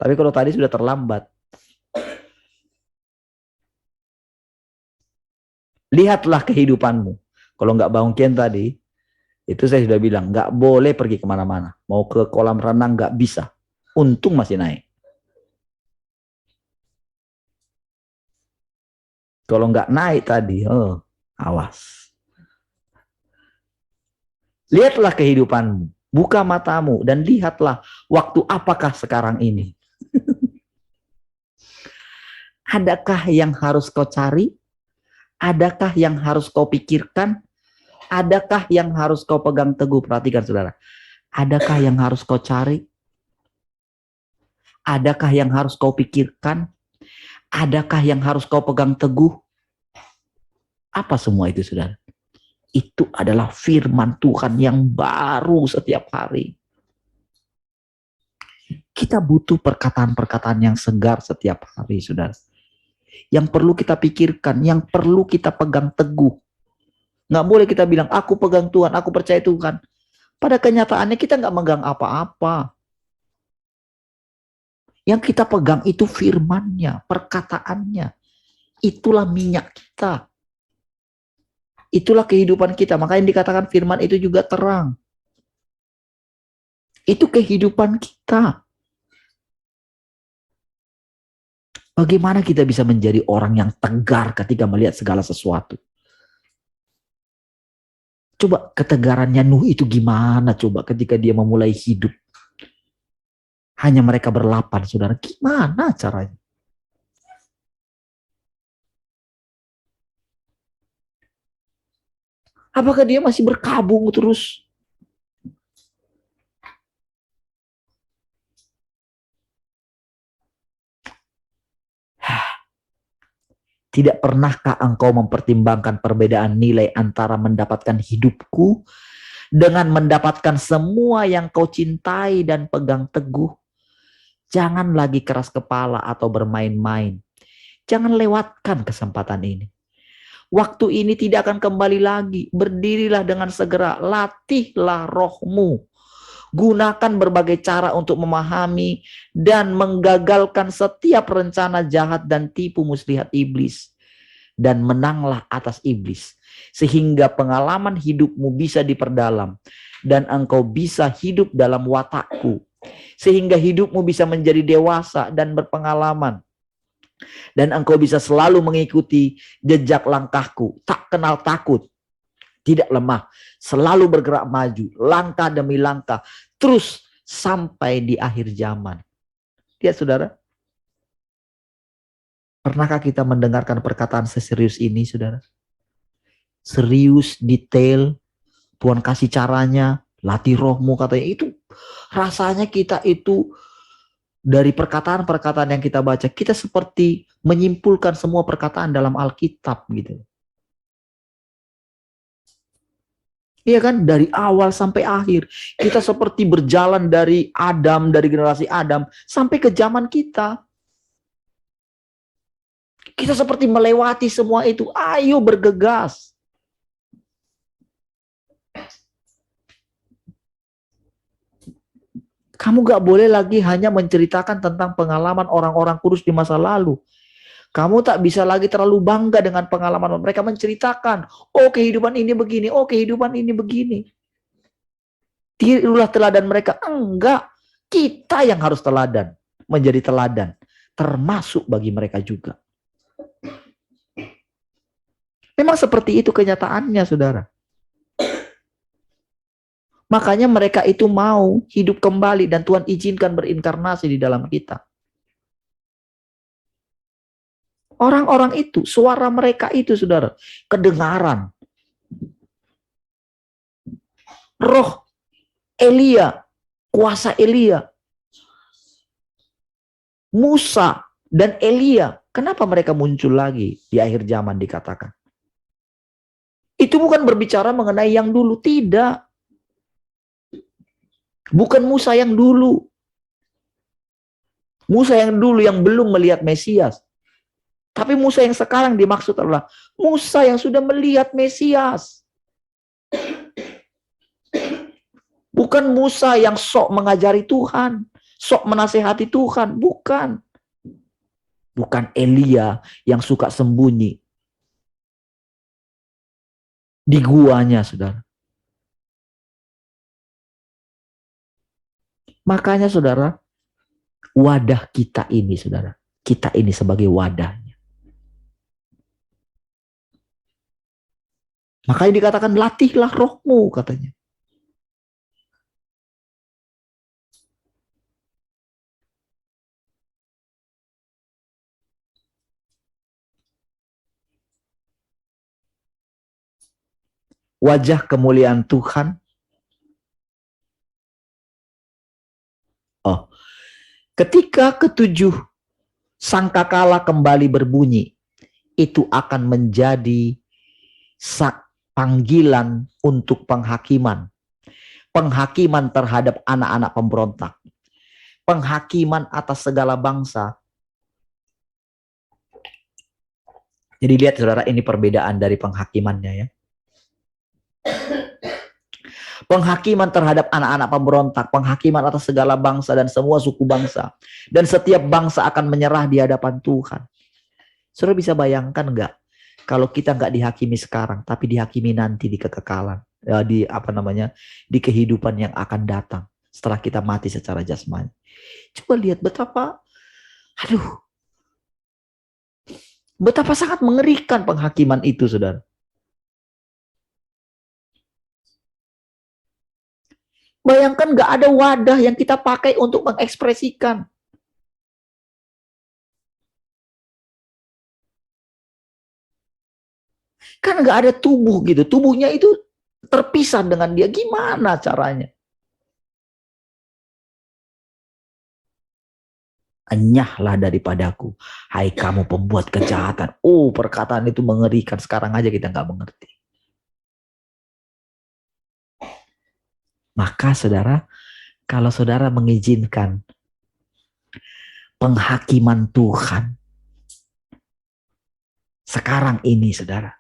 Tapi kalau tadi sudah terlambat. Lihatlah kehidupanmu. Kalau nggak bangun kian tadi, itu saya sudah bilang, nggak boleh pergi kemana-mana. Mau ke kolam renang nggak bisa. Untung masih naik. Kalau nggak naik tadi, awas. Lihatlah kehidupanmu. Buka matamu dan lihatlah waktu apakah sekarang ini. Adakah yang harus kau cari? Adakah yang harus kau pikirkan? Adakah yang harus kau pegang teguh? Perhatikan saudara. Adakah yang harus kau cari? Adakah yang harus kau pikirkan? Adakah yang harus kau pegang teguh? Apa semua itu saudara? Itu adalah firman Tuhan yang baru setiap hari. Kita butuh perkataan-perkataan yang segar setiap hari saudara. Yang perlu kita pikirkan, yang perlu kita pegang teguh. Nggak boleh kita bilang, aku pegang Tuhan, aku percaya Tuhan. Pada kenyataannya kita nggak megang apa-apa. Yang kita pegang itu firman-Nya, perkataannya. Itulah minyak kita. Itulah kehidupan kita. Makanya dikatakan firman itu juga terang. Itu kehidupan kita. Bagaimana kita bisa menjadi orang yang tegar ketika melihat segala sesuatu? Coba ketegarannya Nuh itu gimana coba ketika dia memulai hidup. Hanya mereka berlapan, saudara. Gimana caranya? Apakah dia masih berkabung terus? Tidak pernahkah engkau mempertimbangkan perbedaan nilai antara mendapatkan hidupku dengan mendapatkan semua yang kau cintai dan pegang teguh? Jangan lagi keras kepala atau bermain-main. Jangan lewatkan kesempatan ini. Waktu ini tidak akan kembali lagi. Berdirilah dengan segera. Latihlah rohmu. Gunakan berbagai cara untuk memahami dan menggagalkan setiap rencana jahat dan tipu muslihat iblis. dan menanglah atas iblis, sehingga pengalaman hidupmu bisa diperdalam, dan engkau bisa hidup dalam watakku, sehingga hidupmu bisa menjadi dewasa dan berpengalaman, dan engkau bisa selalu mengikuti jejak langkahku, tak kenal takut, tidak lemah, selalu bergerak maju, langkah demi langkah, terus sampai di akhir zaman. Lihat saudara, pernahkah kita mendengarkan perkataan seserius ini saudara? Serius, detail, Tuhan kasih caranya, latih rohmu katanya. Itu rasanya kita itu dari perkataan-perkataan yang kita baca, kita seperti menyimpulkan semua perkataan dalam Alkitab gitu. Iya kan, dari awal sampai akhir. Kita seperti berjalan dari Adam, dari generasi Adam, sampai ke zaman kita. Kita seperti melewati semua itu. Ayo bergegas. Kamu gak boleh lagi hanya menceritakan tentang pengalaman orang-orang kudus di masa lalu. Kamu tak bisa lagi terlalu bangga dengan pengalaman mereka menceritakan. Oh kehidupan ini begini, oh kehidupan ini begini. Tirulah teladan mereka. Enggak, kita yang harus teladan. Menjadi teladan. Termasuk bagi mereka juga. Memang seperti itu kenyataannya, saudara. Makanya mereka itu mau hidup kembali dan Tuhan izinkan berinkarnasi di dalam kita. Orang-orang itu, suara mereka itu, saudara, kedengaran. Roh Elia, kuasa Elia, Musa, dan Elia. Kenapa mereka muncul lagi di akhir zaman dikatakan? Itu bukan berbicara mengenai yang dulu, tidak. Bukan Musa yang dulu. Musa yang dulu yang belum melihat Mesias. Tapi Musa yang sekarang dimaksud adalah Musa yang sudah melihat Mesias. Bukan Musa yang sok mengajari Tuhan, sok menasehati Tuhan, bukan. Bukan Elia yang suka sembunyi di guanya, saudara. Makanya, saudara, wadah kita ini, saudara, kita ini sebagai wadahnya. Makanya dikatakan latihlah rohmu, katanya. Wajah kemuliaan Tuhan. Oh, ketika ketujuh sangkakala kembali berbunyi, itu akan menjadi panggilan untuk penghakiman. Penghakiman terhadap anak-anak pemberontak. Penghakiman atas segala bangsa. Jadi lihat saudara, ini perbedaan dari penghakimannya ya. Penghakiman terhadap anak-anak pemberontak, penghakiman atas segala bangsa dan semua suku bangsa. Dan setiap bangsa akan menyerah di hadapan Tuhan. Saudara bisa bayangkan nggak? Kalau kita nggak dihakimi sekarang, tapi dihakimi nanti di kekekalan. Di di kehidupan yang akan datang. Setelah kita mati secara jasmani. Coba lihat betapa sangat mengerikan penghakiman itu, saudara. Bayangkan gak ada wadah yang kita pakai untuk mengekspresikan. Kan gak ada tubuh gitu. Tubuhnya itu terpisah dengan dia. Gimana caranya? Enyahlah daripadaku, hai kamu pembuat kejahatan. Oh, perkataan itu mengerikan. Sekarang aja kita gak mengerti. Maka saudara, kalau saudara mengizinkan penghakiman Tuhan sekarang ini, saudara,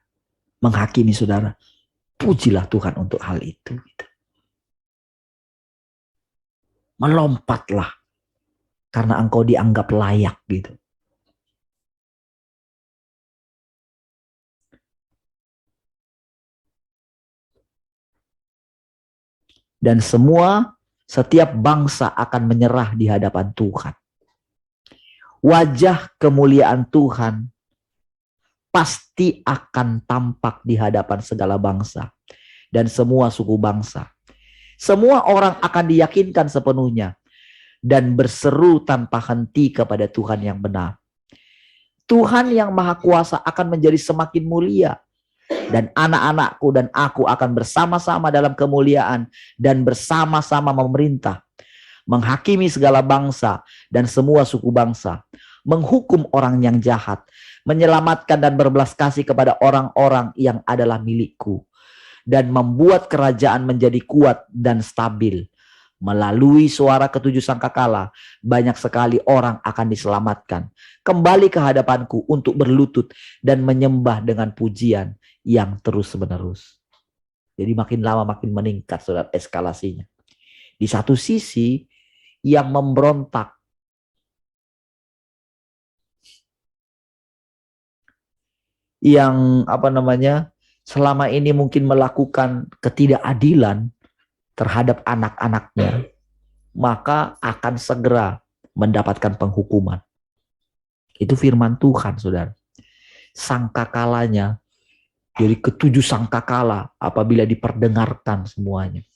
menghakimi saudara, pujilah Tuhan untuk hal itu. Melompatlah karena engkau dianggap layak gitu. Dan setiap bangsa akan menyerah di hadapan Tuhan. Wajah kemuliaan Tuhan pasti akan tampak di hadapan segala bangsa dan semua suku bangsa. Semua orang akan diyakinkan sepenuhnya dan berseru tanpa henti kepada Tuhan yang benar. Tuhan yang Maha Kuasa akan menjadi semakin mulia, dan anak-anakku dan aku akan bersama-sama dalam kemuliaan dan bersama-sama memerintah, menghakimi segala bangsa dan semua suku bangsa, menghukum orang yang jahat, menyelamatkan dan berbelas kasih kepada orang-orang yang adalah milikku, dan membuat kerajaan menjadi kuat dan stabil. Melalui suara ketujuh sangkakala, banyak sekali orang akan diselamatkan, kembali ke hadapanku untuk berlutut dan menyembah dengan pujian yang terus-menerus. Jadi makin lama makin meningkat, saudara, eskalasinya. Di satu sisi, yang memberontak, yang selama ini mungkin melakukan ketidakadilan terhadap anak-anaknya, maka akan segera mendapatkan penghukuman. Itu firman Tuhan, saudara. Sangkakalanya, jadi ketujuh sangkakala apabila diperdengarkan semuanya.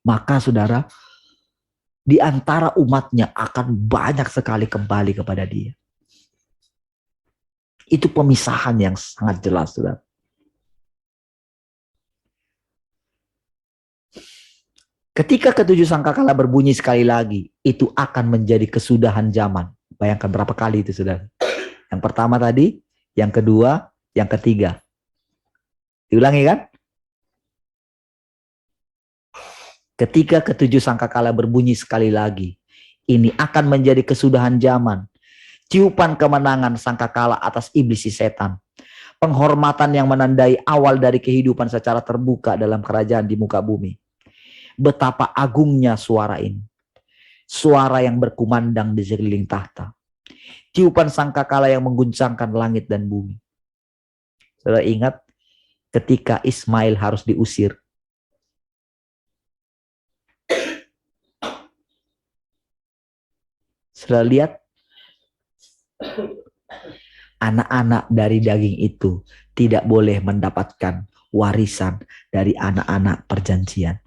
Maka saudara, di antara umatnya akan banyak sekali kembali kepada dia. Itu pemisahan yang sangat jelas, saudara. Ketika ketujuh sangkakala berbunyi sekali lagi, itu akan menjadi kesudahan zaman. Bayangkan berapa kali itu, saudara. Yang pertama tadi, yang kedua, yang ketiga. Diulangi kan? Ketika ketujuh sangkakala berbunyi sekali lagi, ini akan menjadi kesudahan zaman. Tiupan kemenangan sangkakala atas iblis si setan. Penghormatan yang menandai awal dari kehidupan secara terbuka dalam kerajaan di muka bumi. Betapa agungnya suara ini. Suara yang berkumandang di sekeliling tahta. Tiupan sangkakala yang mengguncangkan langit dan bumi. Saudara ingat ketika Ismail harus diusir. Saudara lihat, anak-anak dari daging itu tidak boleh mendapatkan warisan dari anak-anak perjanjian.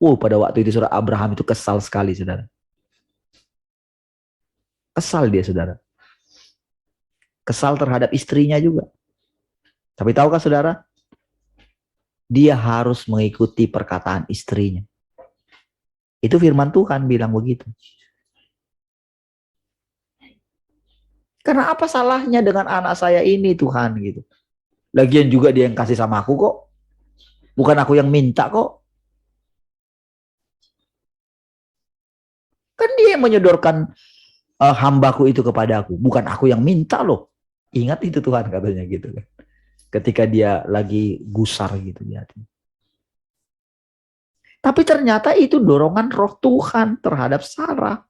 Pada waktu itu saudara, Abraham itu kesal sekali, saudara. Kesal dia, saudara. Kesal terhadap istrinya juga. Tapi tahukah saudara, dia harus mengikuti perkataan istrinya. Itu firman Tuhan bilang begitu. Karena apa salahnya dengan anak saya ini, Tuhan, gitu. Lagian juga dia yang kasih sama aku kok. Bukan aku yang minta kok. Kan dia yang menyodorkan hambaku itu kepada aku. Bukan aku yang minta loh. Ingat itu Tuhan katanya gitu kan. Ketika dia lagi gusar gitu di hatinya. Tapi ternyata itu dorongan roh Tuhan terhadap Sarah.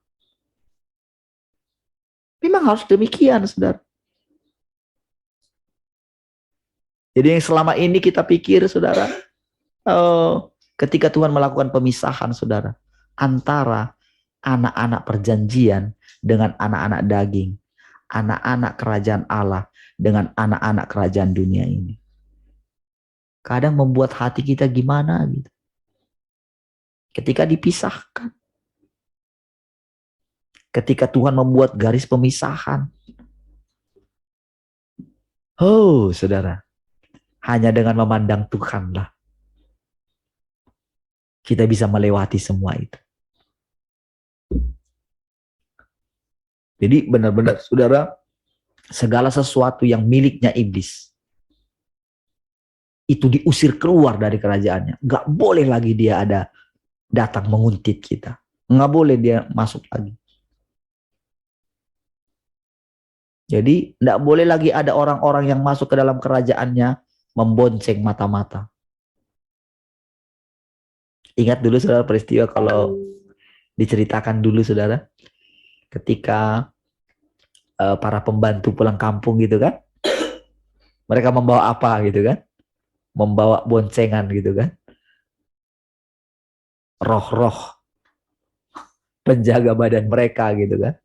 Memang harus demikian, saudara. Jadi yang selama ini kita pikir, saudara, ketika Tuhan melakukan pemisahan, saudara, antara anak-anak perjanjian dengan anak-anak daging, anak-anak kerajaan Allah dengan anak-anak kerajaan dunia ini. Kadang membuat hati kita gimana gitu. Ketika dipisahkan. Ketika Tuhan membuat garis pemisahan. Saudara, hanya dengan memandang Tuhanlah kita bisa melewati semua itu. Jadi benar-benar saudara, segala sesuatu yang miliknya iblis itu diusir keluar dari kerajaannya. Gak boleh lagi dia ada datang menguntit kita. Gak boleh dia masuk lagi. Jadi gak boleh lagi ada orang-orang yang masuk ke dalam kerajaannya membonceng mata-mata. Ingat dulu saudara peristiwa kalau diceritakan dulu saudara. Ketika para pembantu pulang kampung gitu kan. Mereka membawa apa gitu kan. membawa boncengan gitu kan. Roh-roh penjaga badan mereka gitu kan.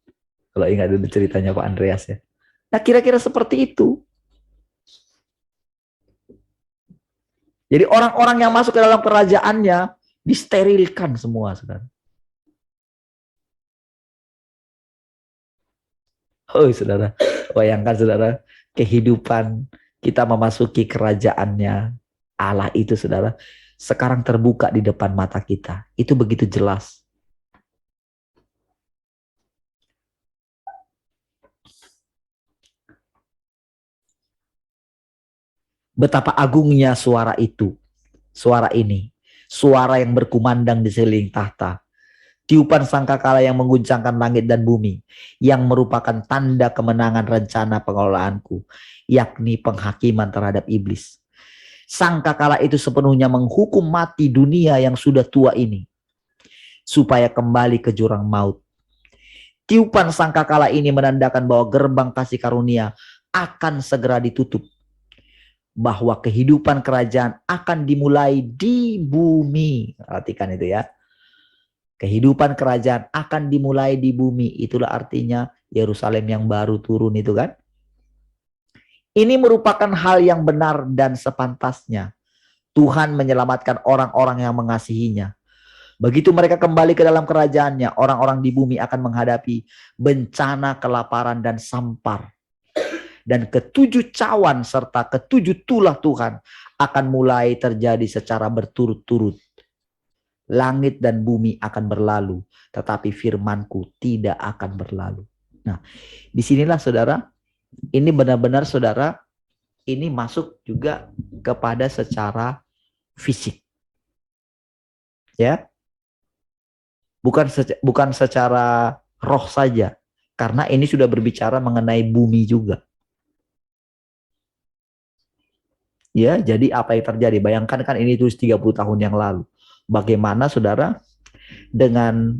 Kalau ingat dulu ceritanya Pak Andreas ya. Nah kira-kira seperti itu. Jadi orang-orang yang masuk ke dalam kerajaannya disterilkan semua, saudara. Oh saudara, bayangkan saudara, kehidupan kita memasuki kerajaannya Allah itu saudara, sekarang terbuka di depan mata kita. Itu begitu jelas. Betapa agungnya suara itu, suara ini, suara yang berkumandang di sekeliling tahta, tiupan sangkakala yang mengguncangkan langit dan bumi, yang merupakan tanda kemenangan rencana pengelolaanku, yakni penghakiman terhadap iblis. Sangkakala itu sepenuhnya menghukum mati dunia yang sudah tua ini, supaya kembali ke jurang maut. Tiupan sangkakala ini menandakan bahwa gerbang kasih karunia akan segera ditutup, bahwa kehidupan kerajaan akan dimulai di bumi. Perhatikan itu ya. Kehidupan kerajaan akan dimulai di bumi. Itulah artinya Yerusalem yang baru turun itu kan. Ini merupakan hal yang benar dan sepantasnya. Tuhan menyelamatkan orang-orang yang mengasihinya. Begitu mereka kembali ke dalam kerajaannya, orang-orang di bumi akan menghadapi bencana kelaparan dan sampar. Dan ketujuh cawan serta ketujuh tulah Tuhan akan mulai terjadi secara berturut-turut. Langit dan bumi akan berlalu, tetapi firmanku tidak akan berlalu. Nah, disinilah saudara, ini benar-benar saudara, ini masuk juga kepada secara fisik. Ya, bukan secara roh saja, karena ini sudah berbicara mengenai bumi juga. Ya, jadi apa yang terjadi? Bayangkan kan ini tulis 30 tahun yang lalu. Bagaimana saudara dengan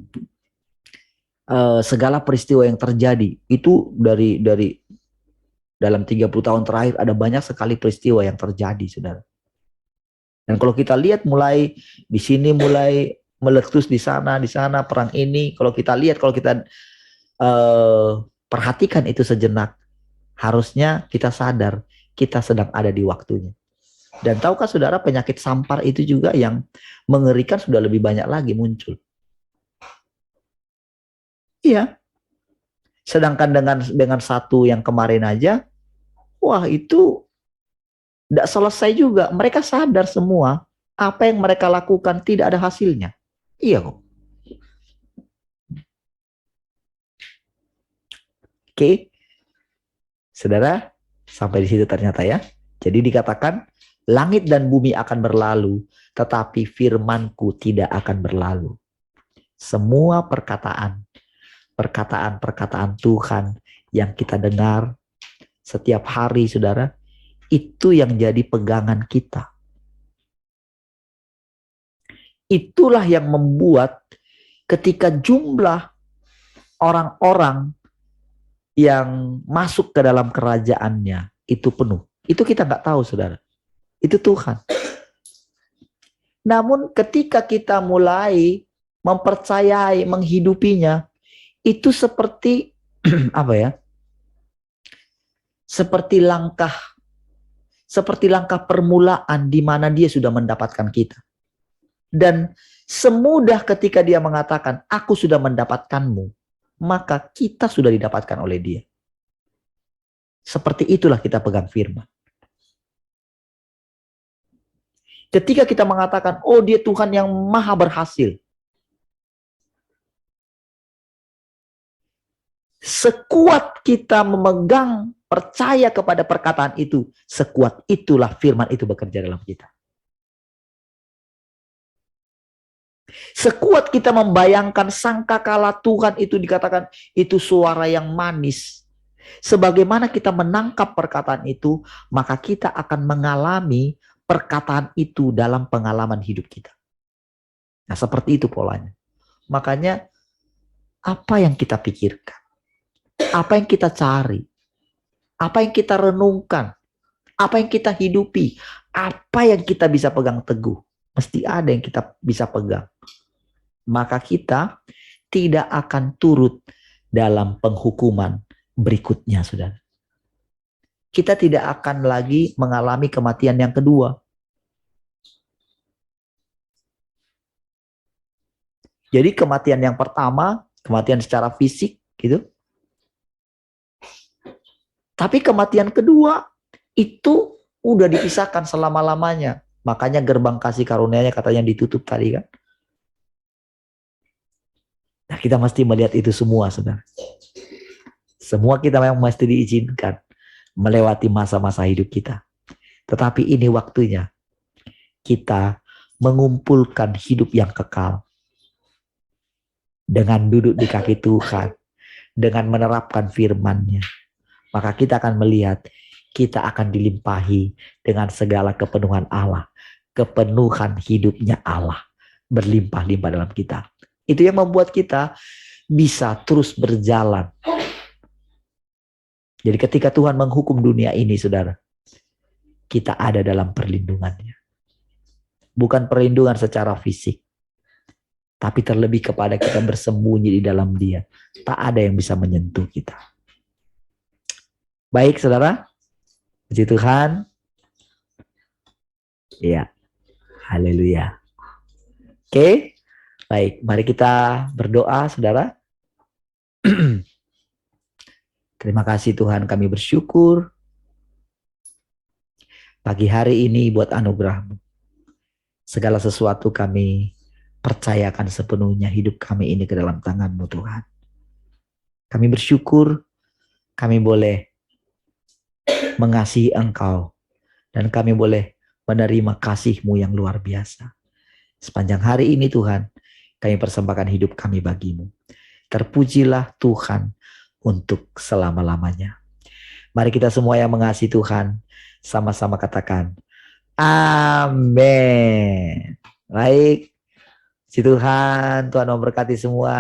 segala peristiwa yang terjadi itu dari dalam 30 tahun terakhir ada banyak sekali peristiwa yang terjadi, saudara. Dan kalau kita lihat mulai di sini mulai meletus di sana perang ini, kalau kita lihat, kalau kita perhatikan itu sejenak, harusnya kita sadar kita sedang ada di waktunya. Dan tahukah saudara, penyakit sampar itu juga yang mengerikan sudah lebih banyak lagi muncul. Iya. Sedangkan dengan satu yang kemarin aja, wah itu tidak selesai juga. Mereka sadar semua apa yang mereka lakukan tidak ada hasilnya. Iya kok. Oke. Saudara, sampai di situ ternyata ya. Jadi dikatakan langit dan bumi akan berlalu, tetapi firmanku tidak akan berlalu. Semua perkataan Tuhan yang kita dengar setiap hari, saudara, itu yang jadi pegangan kita. Itulah yang membuat ketika jumlah orang-orang yang masuk ke dalam kerajaannya itu penuh. Itu kita nggak tahu, saudara. Itu Tuhan. Namun ketika kita mulai mempercayai, menghidupinya, itu seperti apa ya? Seperti langkah permulaan di mana dia sudah mendapatkan kita. Dan semudah ketika dia mengatakan, aku sudah mendapatkanmu, maka kita sudah didapatkan oleh dia. Seperti itulah kita pegang firman. Ketika kita mengatakan, oh dia Tuhan yang maha berhasil. Sekuat kita memegang, percaya kepada perkataan itu, sekuat itulah firman itu bekerja dalam kita. Sekuat kita membayangkan sangkakala Tuhan itu dikatakan itu suara yang manis. Sebagaimana kita menangkap perkataan itu, maka kita akan mengalami perkataan itu dalam pengalaman hidup kita. Nah, seperti itu polanya. Makanya apa yang kita pikirkan, apa yang kita cari, apa yang kita renungkan, apa yang kita hidupi, Apa yang kita bisa pegang teguh? Mesti ada yang kita bisa pegang. Maka kita tidak akan turut dalam penghukuman berikutnya, saudara. Kita tidak akan lagi mengalami kematian yang kedua. Jadi kematian yang pertama, kematian secara fisik gitu. Tapi kematian kedua itu udah dipisahkan selama-lamanya. Makanya gerbang kasih karunia-Nya katanya ditutup tadi kan. Nah, kita mesti melihat itu semua, saudara. Semua kita memang mesti diizinkan melewati masa-masa hidup kita. Tetapi ini waktunya kita mengumpulkan hidup yang kekal. Dengan duduk di kaki Tuhan, dengan menerapkan firman-Nya, maka kita akan melihat kita akan dilimpahi dengan segala kepenuhan Allah. Kepenuhan hidupnya Allah berlimpah-limpah dalam kita. Itu yang membuat kita bisa terus berjalan. Jadi ketika Tuhan menghukum dunia ini, saudara, kita ada dalam perlindungannya. Bukan perlindungan secara fisik, tapi terlebih kepada kita bersembunyi di dalam Dia. Tak ada yang bisa menyentuh kita. Baik, saudara. Puji Tuhan. Ya, haleluya. Oke, baik. Mari kita berdoa, saudara. Terima kasih Tuhan, kami bersyukur pagi hari ini buat anugerah-Mu. Segala sesuatu kami percayakan sepenuhnya hidup kami ini ke dalam tangan-Mu Tuhan. Kami bersyukur kami boleh mengasihi Engkau dan kami boleh menerima kasih-Mu yang luar biasa. Sepanjang hari ini Tuhan, kami persembahkan hidup kami bagi-Mu. Terpujilah Tuhan untuk selama-lamanya. Mari kita semua yang mengasihi Tuhan, sama-sama katakan, amin. Baik, si Tuhan, Tuhan memberkati semua.